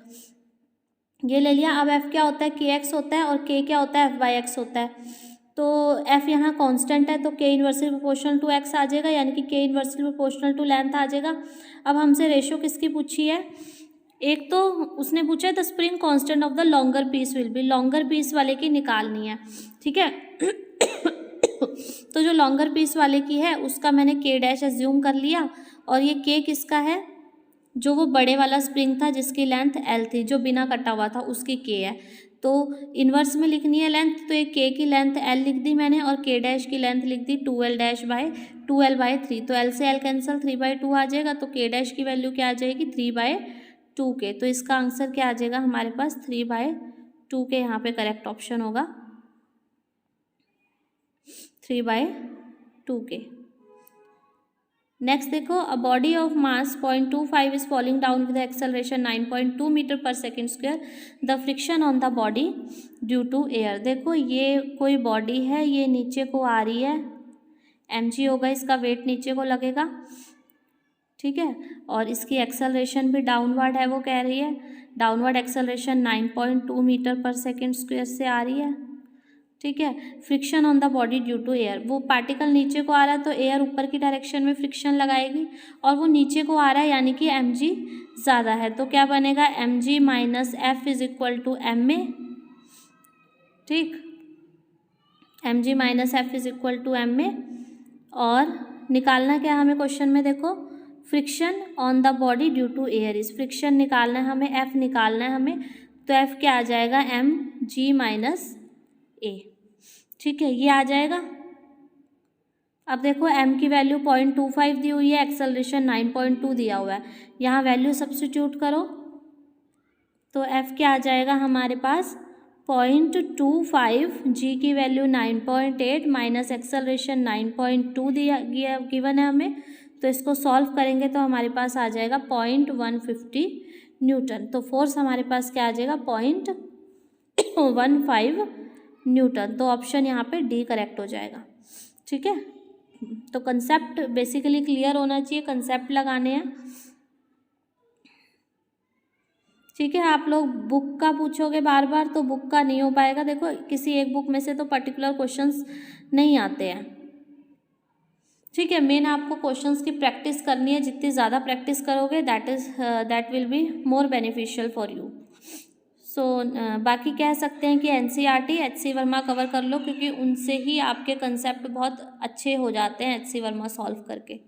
ये ले लिया। अब F क्या होता है, KX होता है, और K क्या होता है, F/X होता है। तो F यहाँ कांस्टेंट है तो K inversely proportional to X आ जाएगा, यानी कि K inversely proportional to length आ जाएगा। अब हमसे रेशो किसकी पूछी है, एक तो उसने पूछा है the spring constant of the longer piece will be, longer piece वाले की निकालनी है, ठीक है। तो जो लॉन्गर पीस वाले की है उसका मैंने K' एज्यूम कर लिया, और ये K किसका है, जो वो बड़े वाला स्प्रिंग था जिसकी लेंथ L थी, जो बिना कटा हुआ था उसकी K है। तो इन्वर्स में लिखनी है लेंथ, तो एक K की लेंथ L लिख दी मैंने, और K' की लेंथ लिख दी 2L'/3। तो L से L कैंसिल, 3/2 आ जाएगा। तो K' की वैल्यू क्या आ जाएगी, 3/2 के। तो इसका आंसर क्या आ जाएगा हमारे पास, 3/2 के यहाँ पे करेक्ट ऑप्शन होगा। 3/2 के। नेक्स्ट देखो, a body of mass 0.25 is falling down with acceleration 9.2 metre per second square, the friction on the body due to air. देखो ये कोई बॉडी है, ये नीचे को आ रही है, mg होगा इसका वेट, नीचे को लगेगा, ठीक है, और इसकी एक्सेलरेशन भी डाउनवर्ड है, वो कह रही है downward acceleration 9.2 metre per second square से आ रही है, ठीक है। Friction on the body due to air, वो पार्टिकल नीचे को आ रहा है तो एयर ऊपर की डायरेक्शन में फ्रिक्शन लगाएगी, और वो नीचे को आ रहा है यानी कि mg ज़्यादा है, तो क्या बनेगा, mg minus F is equal to ma, ठीक, mg minus F is equal to ma। और निकालना क्या हमें क्वेश्चन में, देखो friction on the body due to air is, friction निकालना है हमें, एफ निकालना है हमें, तो एफ क्या आ जाएगा, mg माइनस ए, ठीक है, ये आ जाएगा। अब देखो m की वैल्यू 0.25 दी हुई है, एक्सेलरेशन 9.2 दिया हुआ है, यहाँ वैल्यू सब्स्टिट्यूट करो तो f क्या आ जाएगा हमारे पास, 0.25, g की वैल्यू 9.8 माइनस एक्सेलरेशन 9.2 दिया गया गिवन है हमें, तो इसको सॉल्व करेंगे तो हमारे पास आ जाएगा 0.150 न्यूटन। तो फोर्स हमारे पास क्या आ जाएगा, 0.15 न्यूटन। तो ऑप्शन यहाँ पे डी करेक्ट हो जाएगा, ठीक है। तो कंसेप्ट बेसिकली क्लियर होना चाहिए, कंसेप्ट लगाने हैं, ठीक है। आप लोग बुक का पूछोगे बार बार तो बुक का नहीं हो पाएगा, देखो किसी एक बुक में से तो पर्टिकुलर क्वेश्चंस नहीं आते हैं, ठीक है। मेन आपको क्वेश्चंस की प्रैक्टिस करनी है, जितनी ज़्यादा प्रैक्टिस करोगे that will be more beneficial for you. So बाकी कह सकते हैं कि NCERT HC वर्मा कवर कर लो, क्योंकि उनसे ही आपके कंसेप्ट बहुत अच्छे हो जाते हैं HC वर्मा सॉल्व करके।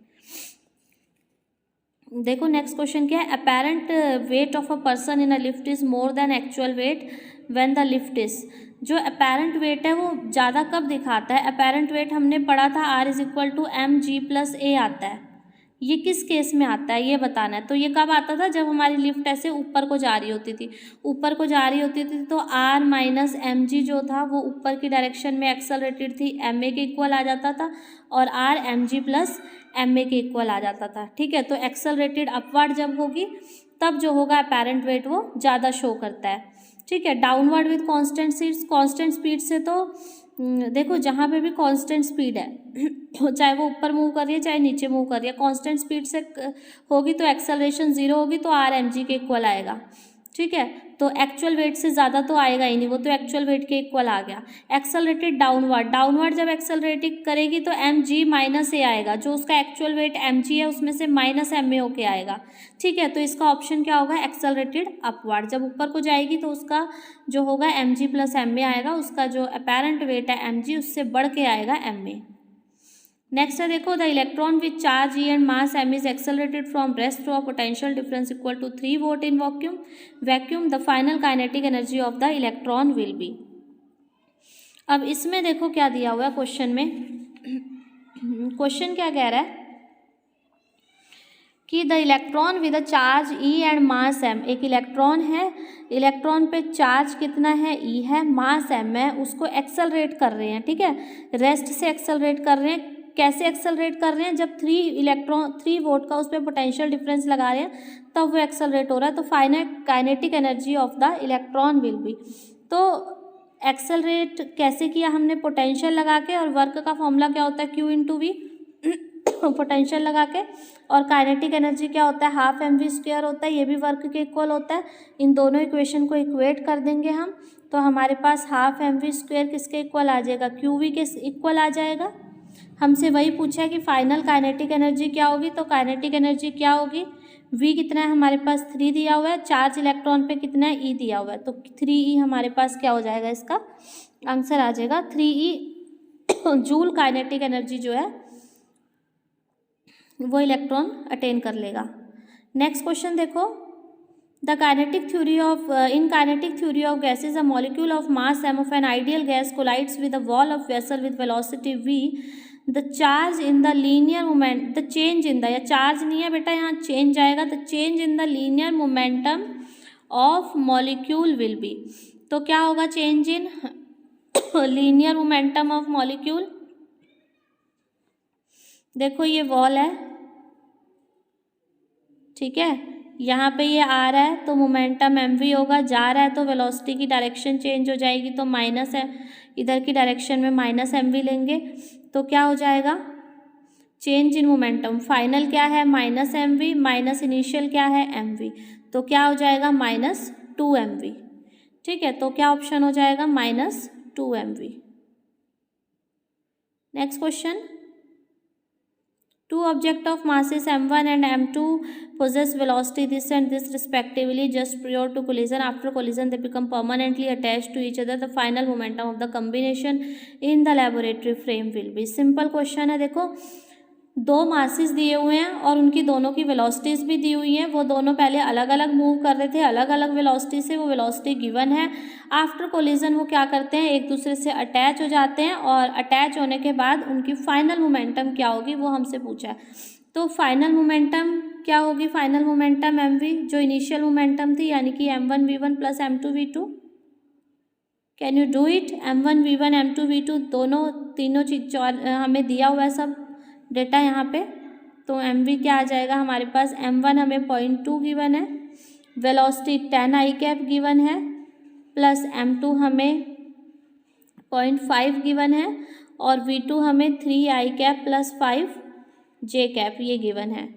देखो नेक्स्ट क्वेश्चन क्या है, apparent weight of a person in a lift is more than actual wait when the lift is, जो अपेरेंट वेट है वो ज़्यादा कब दिखाता है, अपेरेंट वेट हमने पढ़ा था R is equal to mg+a आता है, ये किस केस में आता है ये बताना है। तो ये कब आता था, जब हमारी लिफ्ट ऐसे ऊपर को जा रही होती थी, ऊपर को जा रही होती थी तो R माइनस mg जो था वो ऊपर की डायरेक्शन में एक्सेलरेटेड थी, ma के इक्वल आ जाता था, और R mg प्लस ma के इक्वल आ जाता था, ठीक है। तो एक्सेलरेटेड अपवर्ड जब होगी तब जो होगा अपेरेंट वेट वो ज़्यादा शो करता है, ठीक है। डाउनवर्ड विद कांस्टेंट स्पीड से तो देखो जहाँ पे भी कांस्टेंट स्पीड है चाहे वो ऊपर मूव कर रही है चाहे नीचे मूव कर रही है, कांस्टेंट स्पीड से होगी तो एक्सेलरेशन 0 होगी तो R mg के इक्वल आएगा, ठीक है। तो एक्चुअल वेट से ज़्यादा तो आएगा ही नहीं, वो तो एक्चुअल वेट के इक्वल आ गया। एक्सेलरेटेड डाउनवर्ड जब एक्सेलरेटिंग करेगी तो mg माइनस ए आएगा, जो उसका एक्चुअल वेट mg है उसमें से माइनस ma होके आएगा, ठीक है। तो इसका ऑप्शन क्या होगा, एक्सेलरेटेड अपवर्ड, जब ऊपर को जाएगी तो उसका जो होगा mg प्लस ma आएगा, उसका जो अपेरेंट वेट है mg उससे बढ़ के आएगा ma। नेक्स्ट है देखो, the electron with charge E and mass m is accelerated from rest through a potential difference equal to 3 volt in vacuum, the final kinetic energy of the electron will be. अब इसमें देखो क्या दिया हुआ है क्वेश्चन में, क्वेश्चन क्या कह रहा है कि the electron with a charge E and mass m, एक इलेक्ट्रॉन है, इलेक्ट्रॉन पे चार्ज कितना है E है, मास m है, उसको एक्सेलरेट कर रहे हैं, ठीक है, रेस्ट से एक्सेलरेट कर रहे हैं। कैसे एक्सेलरेट कर रहे हैं, जब 3 वोल्ट का उस पर पोटेंशियल डिफरेंस लगा रहे हैं तब वो एक्सेलरेट हो रहा है। तो final kinetic energy of the electron will be, तो एक्सेलरेट कैसे किया हमने, पोटेंशियल लगा के, और वर्क का फॉर्मूला क्या होता है Q इंटू वी, पोटेंशियल लगा के, और काइनेटिक एनर्जी क्या होता है, हाफ mv² होता है, ये भी वर्क के इक्वल होता है। इन दोनों इक्वेशन को इक्वेट कर देंगे हम, तो हमारे पास हाफ mv² किसके इक्वल आ जाएगा, qv के इक्वल आ जाएगा। हमसे वही पूछा है कि फाइनल काइनेटिक एनर्जी क्या होगी, तो काइनेटिक एनर्जी क्या होगी, v कितना है हमारे पास 3 दिया हुआ है, चार्ज इलेक्ट्रॉन पे कितना है E दिया हुआ है, तो 3e हमारे पास क्या हो जाएगा, इसका आंसर आ जाएगा 3e जूल काइनेटिक एनर्जी जो है वो इलेक्ट्रॉन अटेन कर लेगा। नेक्स्ट क्वेश्चन देखो, the kinetic theory of in kinetic theory of gases a molecule of mass m of an ideal gas collides with a wall of vessel with velocity v, the charge in the linear moment, the change in the, या चार्ज नहीं है बेटा यहाँ चेंज आएगा, the change in the linear momentum of molecule will be. तो क्या होगा change in linear momentum of molecule, देखो ये वॉल है, ठीक है, यहाँ पे ये आ रहा है तो मोमेंटम mv होगा, जा रहा है तो वेलोसिटी की डायरेक्शन चेंज हो जाएगी, तो माइनस है, इधर की डायरेक्शन में माइनस mv लेंगे तो क्या हो जाएगा, चेंज इन मोमेंटम। फाइनल क्या है, माइनस mv, माइनस इनिशियल क्या है mv, तो क्या हो जाएगा -2mv। ठीक है, तो क्या ऑप्शन हो जाएगा -2mv। Next question, two object of masses m1 and m2 possess velocity this and this respectively just prior to collision. After collision they become permanently attached to each other. The final momentum of the combination in the laboratory frame will be. Simple question है, देखो दो मासेस दिए हुए हैं और उनकी दोनों की वेलोसिटीज़ भी दी हुई हैं। वो दोनों पहले अलग अलग मूव कर रहे थे, अलग अलग वेलोसिटी से, वो वेलोसिटी गिवन है। आफ्टर कोलिजन वो क्या करते हैं, एक दूसरे से अटैच हो जाते हैं और अटैच होने के बाद उनकी फाइनल मोमेंटम क्या होगी वो हमसे पूछा है। तो फाइनल मोमेंटम क्या होगी, फाइनल मोमेंटम mv जो इनिशियल मोमेंटम थी यानी कि m1v1 plus m2v2। Can you do it, m1v1 m2v2 दोनों तीनों चीज हमें दिया हुआ है सब डेटा यहाँ पे। तो mv क्या आ जाएगा हमारे पास, m1 हमें 0.2 गिवन है, वेलोसिटी 10 i कैप गिवन है, प्लस m2 हमें 0.5 गिवन है और v2 हमें 3 i cap plus 5 j cap ये गिवन है।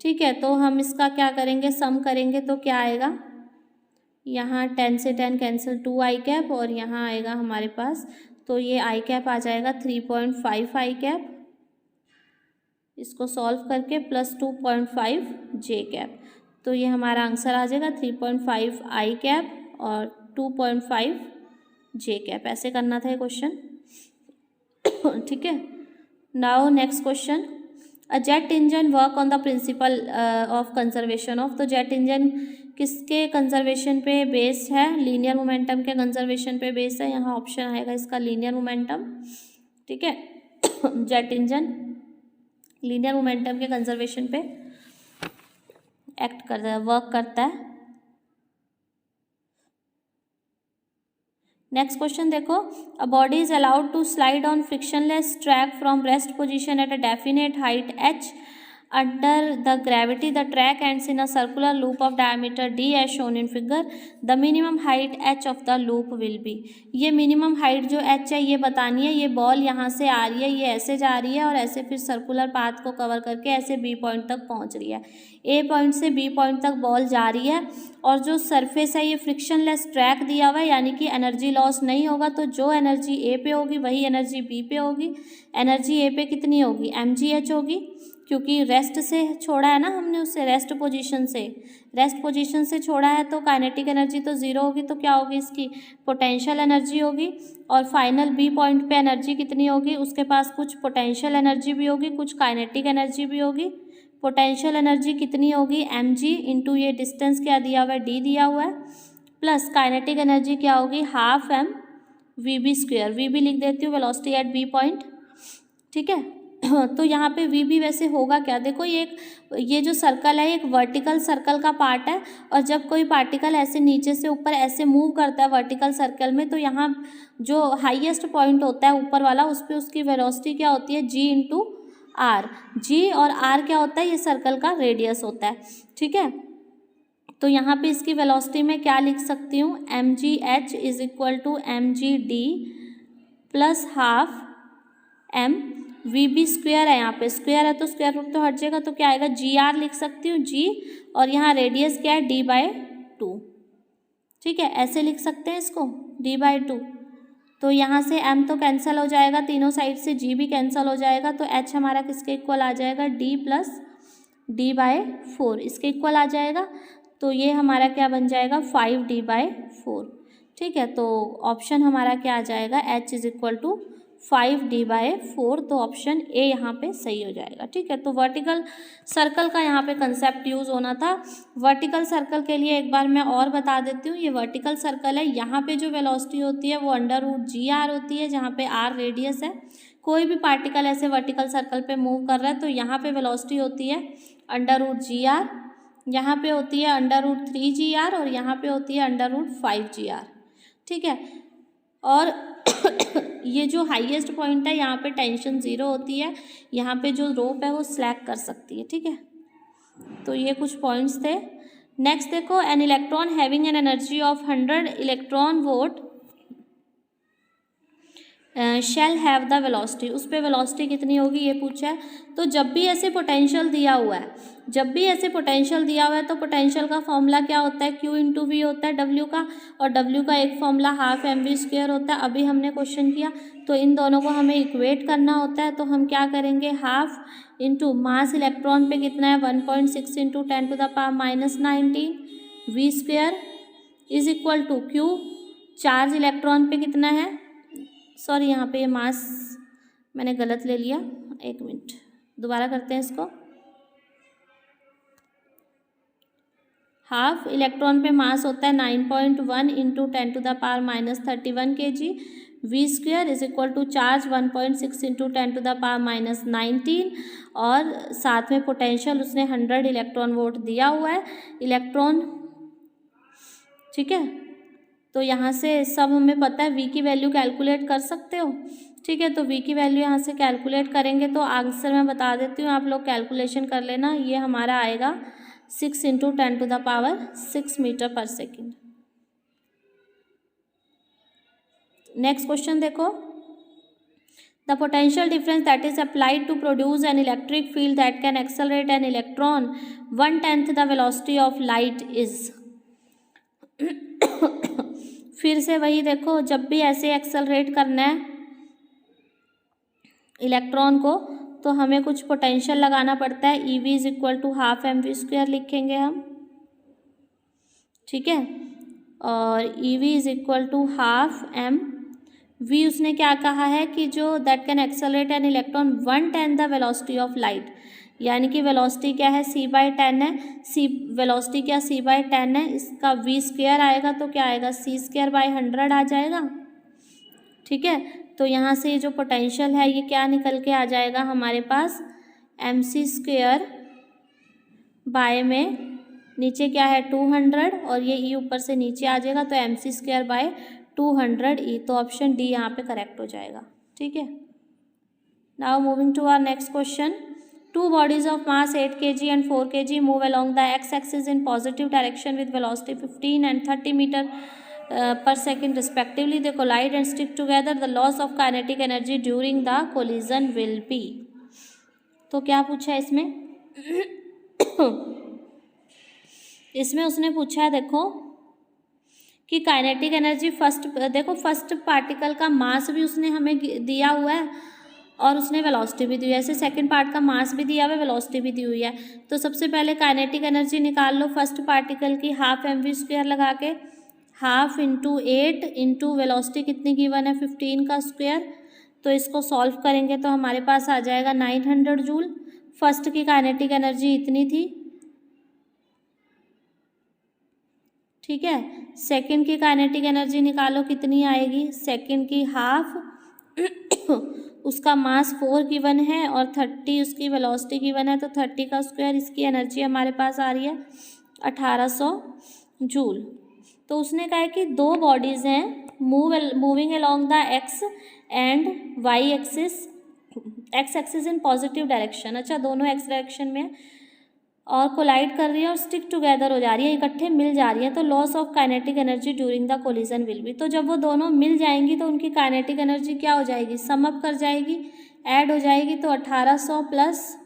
ठीक है, तो हम इसका क्या करेंगे, सम करेंगे तो क्या आएगा, यहाँ 10 से 10 कैंसिल, 2 i कैप और यहाँ आएगा हमारे पास, तो ये i कैप आ जाएगा 3.5 i कैप, इसको सॉल्व करके प्लस 2.5 जे कैप, तो ये हमारा आंसर आ जाएगा 3.5 आई कैप और 2.5 जे कैप। ऐसे करना था ये क्वेश्चन। ठीक है, now next question, a jet engine work on the principle of conservation of. तो जेट इंजन किसके कंजर्वेशन पे बेस है, लीनियर मोमेंटम के कंजर्वेशन पे बेस है। यहाँ ऑप्शन आएगा इसका लीनियर मोमेंटम। ठीक है, जेट इंजन लीनियर मोमेंटम के कंजर्वेशन पे एक्ट करता है, वर्क करता है। नेक्स्ट क्वेश्चन देखो, a body is allowed to slide on frictionless track from rest position at a definite height h under the gravity. The track ends in a circular loop of diameter d as shown in figure. The minimum height h of the loop will be. ये मिनिमम हाइट जो h है ये बतानी है। ये बॉल यहाँ से आ रही है, ये ऐसे जा रही है और ऐसे फिर सर्कुलर पाथ को कवर करके ऐसे b पॉइंट तक पहुँच रही है। a पॉइंट से b पॉइंट तक बॉल जा रही है और जो सरफेस है ये फ्रिक्शनलेस ट्रैक दिया हुआ है, यानी कि एनर्जी लॉस नहीं होगा। तो जो एनर्जी a पे होगी वही एनर्जी b पे होगी। एनर्जी a पे कितनी होगी, mgh होगी, क्योंकि रेस्ट से छोड़ा है ना हमने उससे, रेस्ट पोजीशन से छोड़ा है, तो काइनेटिक एनर्जी तो ज़ीरो होगी। तो क्या होगी इसकी, पोटेंशियल एनर्जी होगी। और फाइनल बी पॉइंट पे एनर्जी कितनी होगी, उसके पास कुछ पोटेंशियल एनर्जी भी होगी, कुछ काइनेटिक एनर्जी भी होगी। पोटेंशियल एनर्जी कितनी होगी, mg इंटू ये डिस्टेंस क्या दिया हुआ है, d दिया हुआ है, प्लस काइनेटिक एनर्जी क्या होगी, half m vb square. vb लिख देती हूँ, वेलोसिटी एट b पॉइंट। ठीक है, तो यहाँ पे वी भी वैसे होगा क्या, देखो ये जो सर्कल है एक वर्टिकल सर्कल का पार्ट है और जब कोई पार्टिकल ऐसे नीचे से ऊपर ऐसे मूव करता है वर्टिकल सर्कल में, तो यहाँ जो हाईएस्ट पॉइंट होता है ऊपर वाला उस पर उसकी वेलोसिटी क्या होती है, जी इंटू आर। जी और आर क्या होता है, ये सर्कल का रेडियस होता है। ठीक है, तो यहाँ पे इसकी वेलोसिटी में क्या लिख सकती हूँ, m g h is equal to m g d plus half m v b square है, यहाँ पे स्क्वेयर है तो स्क्वायर रूट तो हट जाएगा, तो क्या आएगा, जी आर लिख सकती हूँ, जी और यहाँ रेडियस क्या है, d/2। ठीक है, ऐसे लिख सकते हैं इसको, d/2। तो यहाँ से m तो कैंसिल हो जाएगा, तीनों साइड से g भी कैंसिल हो जाएगा, तो h हमारा किसके इक्वल आ जाएगा, d प्लस d/4 इसके इक्वल आ जाएगा। तो ये हमारा क्या बन जाएगा, 5d/4। ठीक है, तो ऑप्शन हमारा क्या आ जाएगा, h is equal to 5d/4। तो ऑप्शन ए यहाँ पे सही हो जाएगा। ठीक है, तो वर्टिकल सर्कल का यहाँ पे कंसेप्ट यूज़ होना था। वर्टिकल सर्कल के लिए एक बार मैं और बता देती हूँ, ये वर्टिकल सर्कल है, यहाँ पे जो वेलोसिटी होती है वो √gr होती है, जहाँ पे r रेडियस है। कोई भी पार्टिकल ऐसे वर्टिकल सर्कल पे मूव कर रहा है तो यहाँ पे वेलोसिटी होती है √gr, यहाँ पे होती है √3gr और यहाँ पे होती है √5gr। ठीक है, और ये जो हाईएस्ट पॉइंट है यहाँ पे टेंशन 0 होती है, यहाँ पे जो रोप है वो स्लैक कर सकती है, ठीक है। तो ये कुछ पॉइंट्स थे। नेक्स्ट देखो, an electron having an energy of 100 electron volt shall have the velocity, उस पर वेलोसिटी कितनी होगी ये पूछा है। तो जब भी ऐसे पोटेंशियल दिया हुआ है, तो पोटेंशियल का फॉर्मूला क्या होता है, Q इंटू वी होता है W का, और W का एक फॉर्मूला हाफ mv² होता है। अभी हमने क्वेश्चन किया तो इन दोनों को हमें इक्वेट करना होता है, तो हम क्या करेंगे, हाफ इंटू मास इलेक्ट्रॉन पे कितना है 1.6 into 10⁻⁻19 v² is equal to Q, charge electron पे कितना है, सॉरी यहाँ पे ये मास मैंने गलत ले लिया, एक मिनट दोबारा करते हैं इसको। हाफ इलेक्ट्रॉन पे मास होता है 9.1 into 10⁻⁻31 kg, v² is equal to charge 1.6 into 10⁻⁻19, और साथ में पोटेंशियल उसने 100 इलेक्ट्रॉन वोल्ट दिया हुआ है इलेक्ट्रॉन, ठीक है। तो यहाँ से सब हमें पता है, v की वैल्यू कैलकुलेट कर सकते हो, ठीक है। तो v की वैल्यू यहाँ से कैलकुलेट करेंगे तो आंसर मैं बता देती हूँ, आप लोग कैलकुलेशन कर लेना। ये हमारा आएगा 6 into 10⁻6 metre per second. Next question देखो, the potential difference that is applied to produce an electric field that can accelerate an electron 1/10 the velocity of light is. फिर से वही देखो, जब भी ऐसे एक्सेलरेट करना है इलेक्ट्रॉन को तो हमें कुछ पोटेंशियल लगाना पड़ता है। EV is equal to half mv² लिखेंगे हम, ठीक है, और EV is equal to half m v। उसने क्या कहा है कि जो that can accelerate an electron 1/10 the velocity of light, यानी कि वेलोसिटी क्या है c/10 है, वेलोसिटी क्या c/10 है, इसका v² आएगा तो क्या आएगा c²/100 आ जाएगा, ठीक है। तो यहाँ से जो पोटेंशियल है ये क्या निकल के आ जाएगा हमारे पास, mc² बाय में नीचे क्या है 200 और ये e ऊपर से नीचे आ जाएगा, तो mc²/200 तो ऑप्शन डी यहाँ पे करेक्ट हो जाएगा, ठीक है। Now moving to our next question, two bodies of mass 8 kg and 4 kg move along the x-axis in positive direction with velocity 15 and 30 meter per second respectively. They collide and stick together. The loss of kinetic energy during the collision will be. तो क्या पूछा है इसमें इसमें उसने पूछा है देखो कि काइनेटिक एनर्जी फर्स्ट पार्टिकल का मास भी उसने हमें दिया हुआ है और उसने वेलोसिटी भी दी हुई है। ऐसे सेकंड पार्ट का मास भी दिया हुआ है, वेलोसिटी भी दी हुई है। तो सबसे पहले काइनेटिक एनर्जी निकाल लो फर्स्ट पार्टिकल की, हाफ mv² लगा के, हाफ इंटू 8 इंटू वेलोसिटी कितनी गिवन है 15 का स्क्वायर, तो इसको सॉल्व करेंगे तो हमारे पास आ जाएगा 900 जूल। फर्स्ट की काइनेटिक एनर्जी इतनी थी, ठीक है। सेकंड की काइनेटिक एनर्जी निकालो कितनी आएगी, सेकंड की हाफ उसका मास 4 गिवन है और 30 उसकी वेलोसिटी गिवन है, तो 30 का स्क्वायर, इसकी एनर्जी हमारे पास आ रही है 1800 जूल। तो उसने कहा है कि दो बॉडीज़ हैं moving along the x and y axis, x axis in positive direction, अच्छा दोनों एक्स डायरेक्शन में और कोलाइड कर रही है और स्टिक टुगेदर हो जा रही है, इकट्ठे मिल जा रही है। तो loss of kinetic energy during the collision will be, तो जब वो दोनों मिल जाएंगी तो उनकी काइनेटिक एनर्जी क्या हो जाएगी, सम अप कर जाएगी, ऐड हो जाएगी। तो 1800 प्लस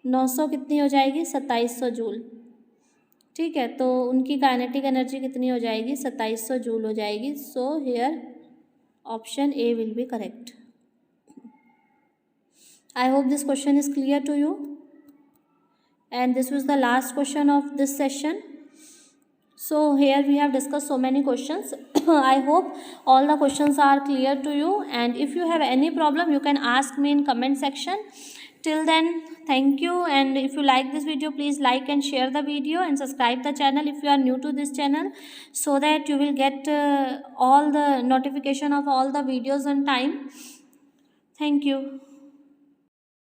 900 कितनी हो जाएगी 2700 जूल, ठीक है। तो उनकी काइनेटिक एनर्जी कितनी हो जाएगी 2700 जूल हो जाएगी। So here option A will be correct. I hope this question is clear to you. And this was the last question of this session. So here we have discussed so many questions. I hope all the questions are clear to you, and if you have any problem you can ask me in comment section. Till then, thank you, and if you like this video please like and share the video and subscribe the channel if you are new to this channel, so that you will get all the notification of all the videos on time. Thank you.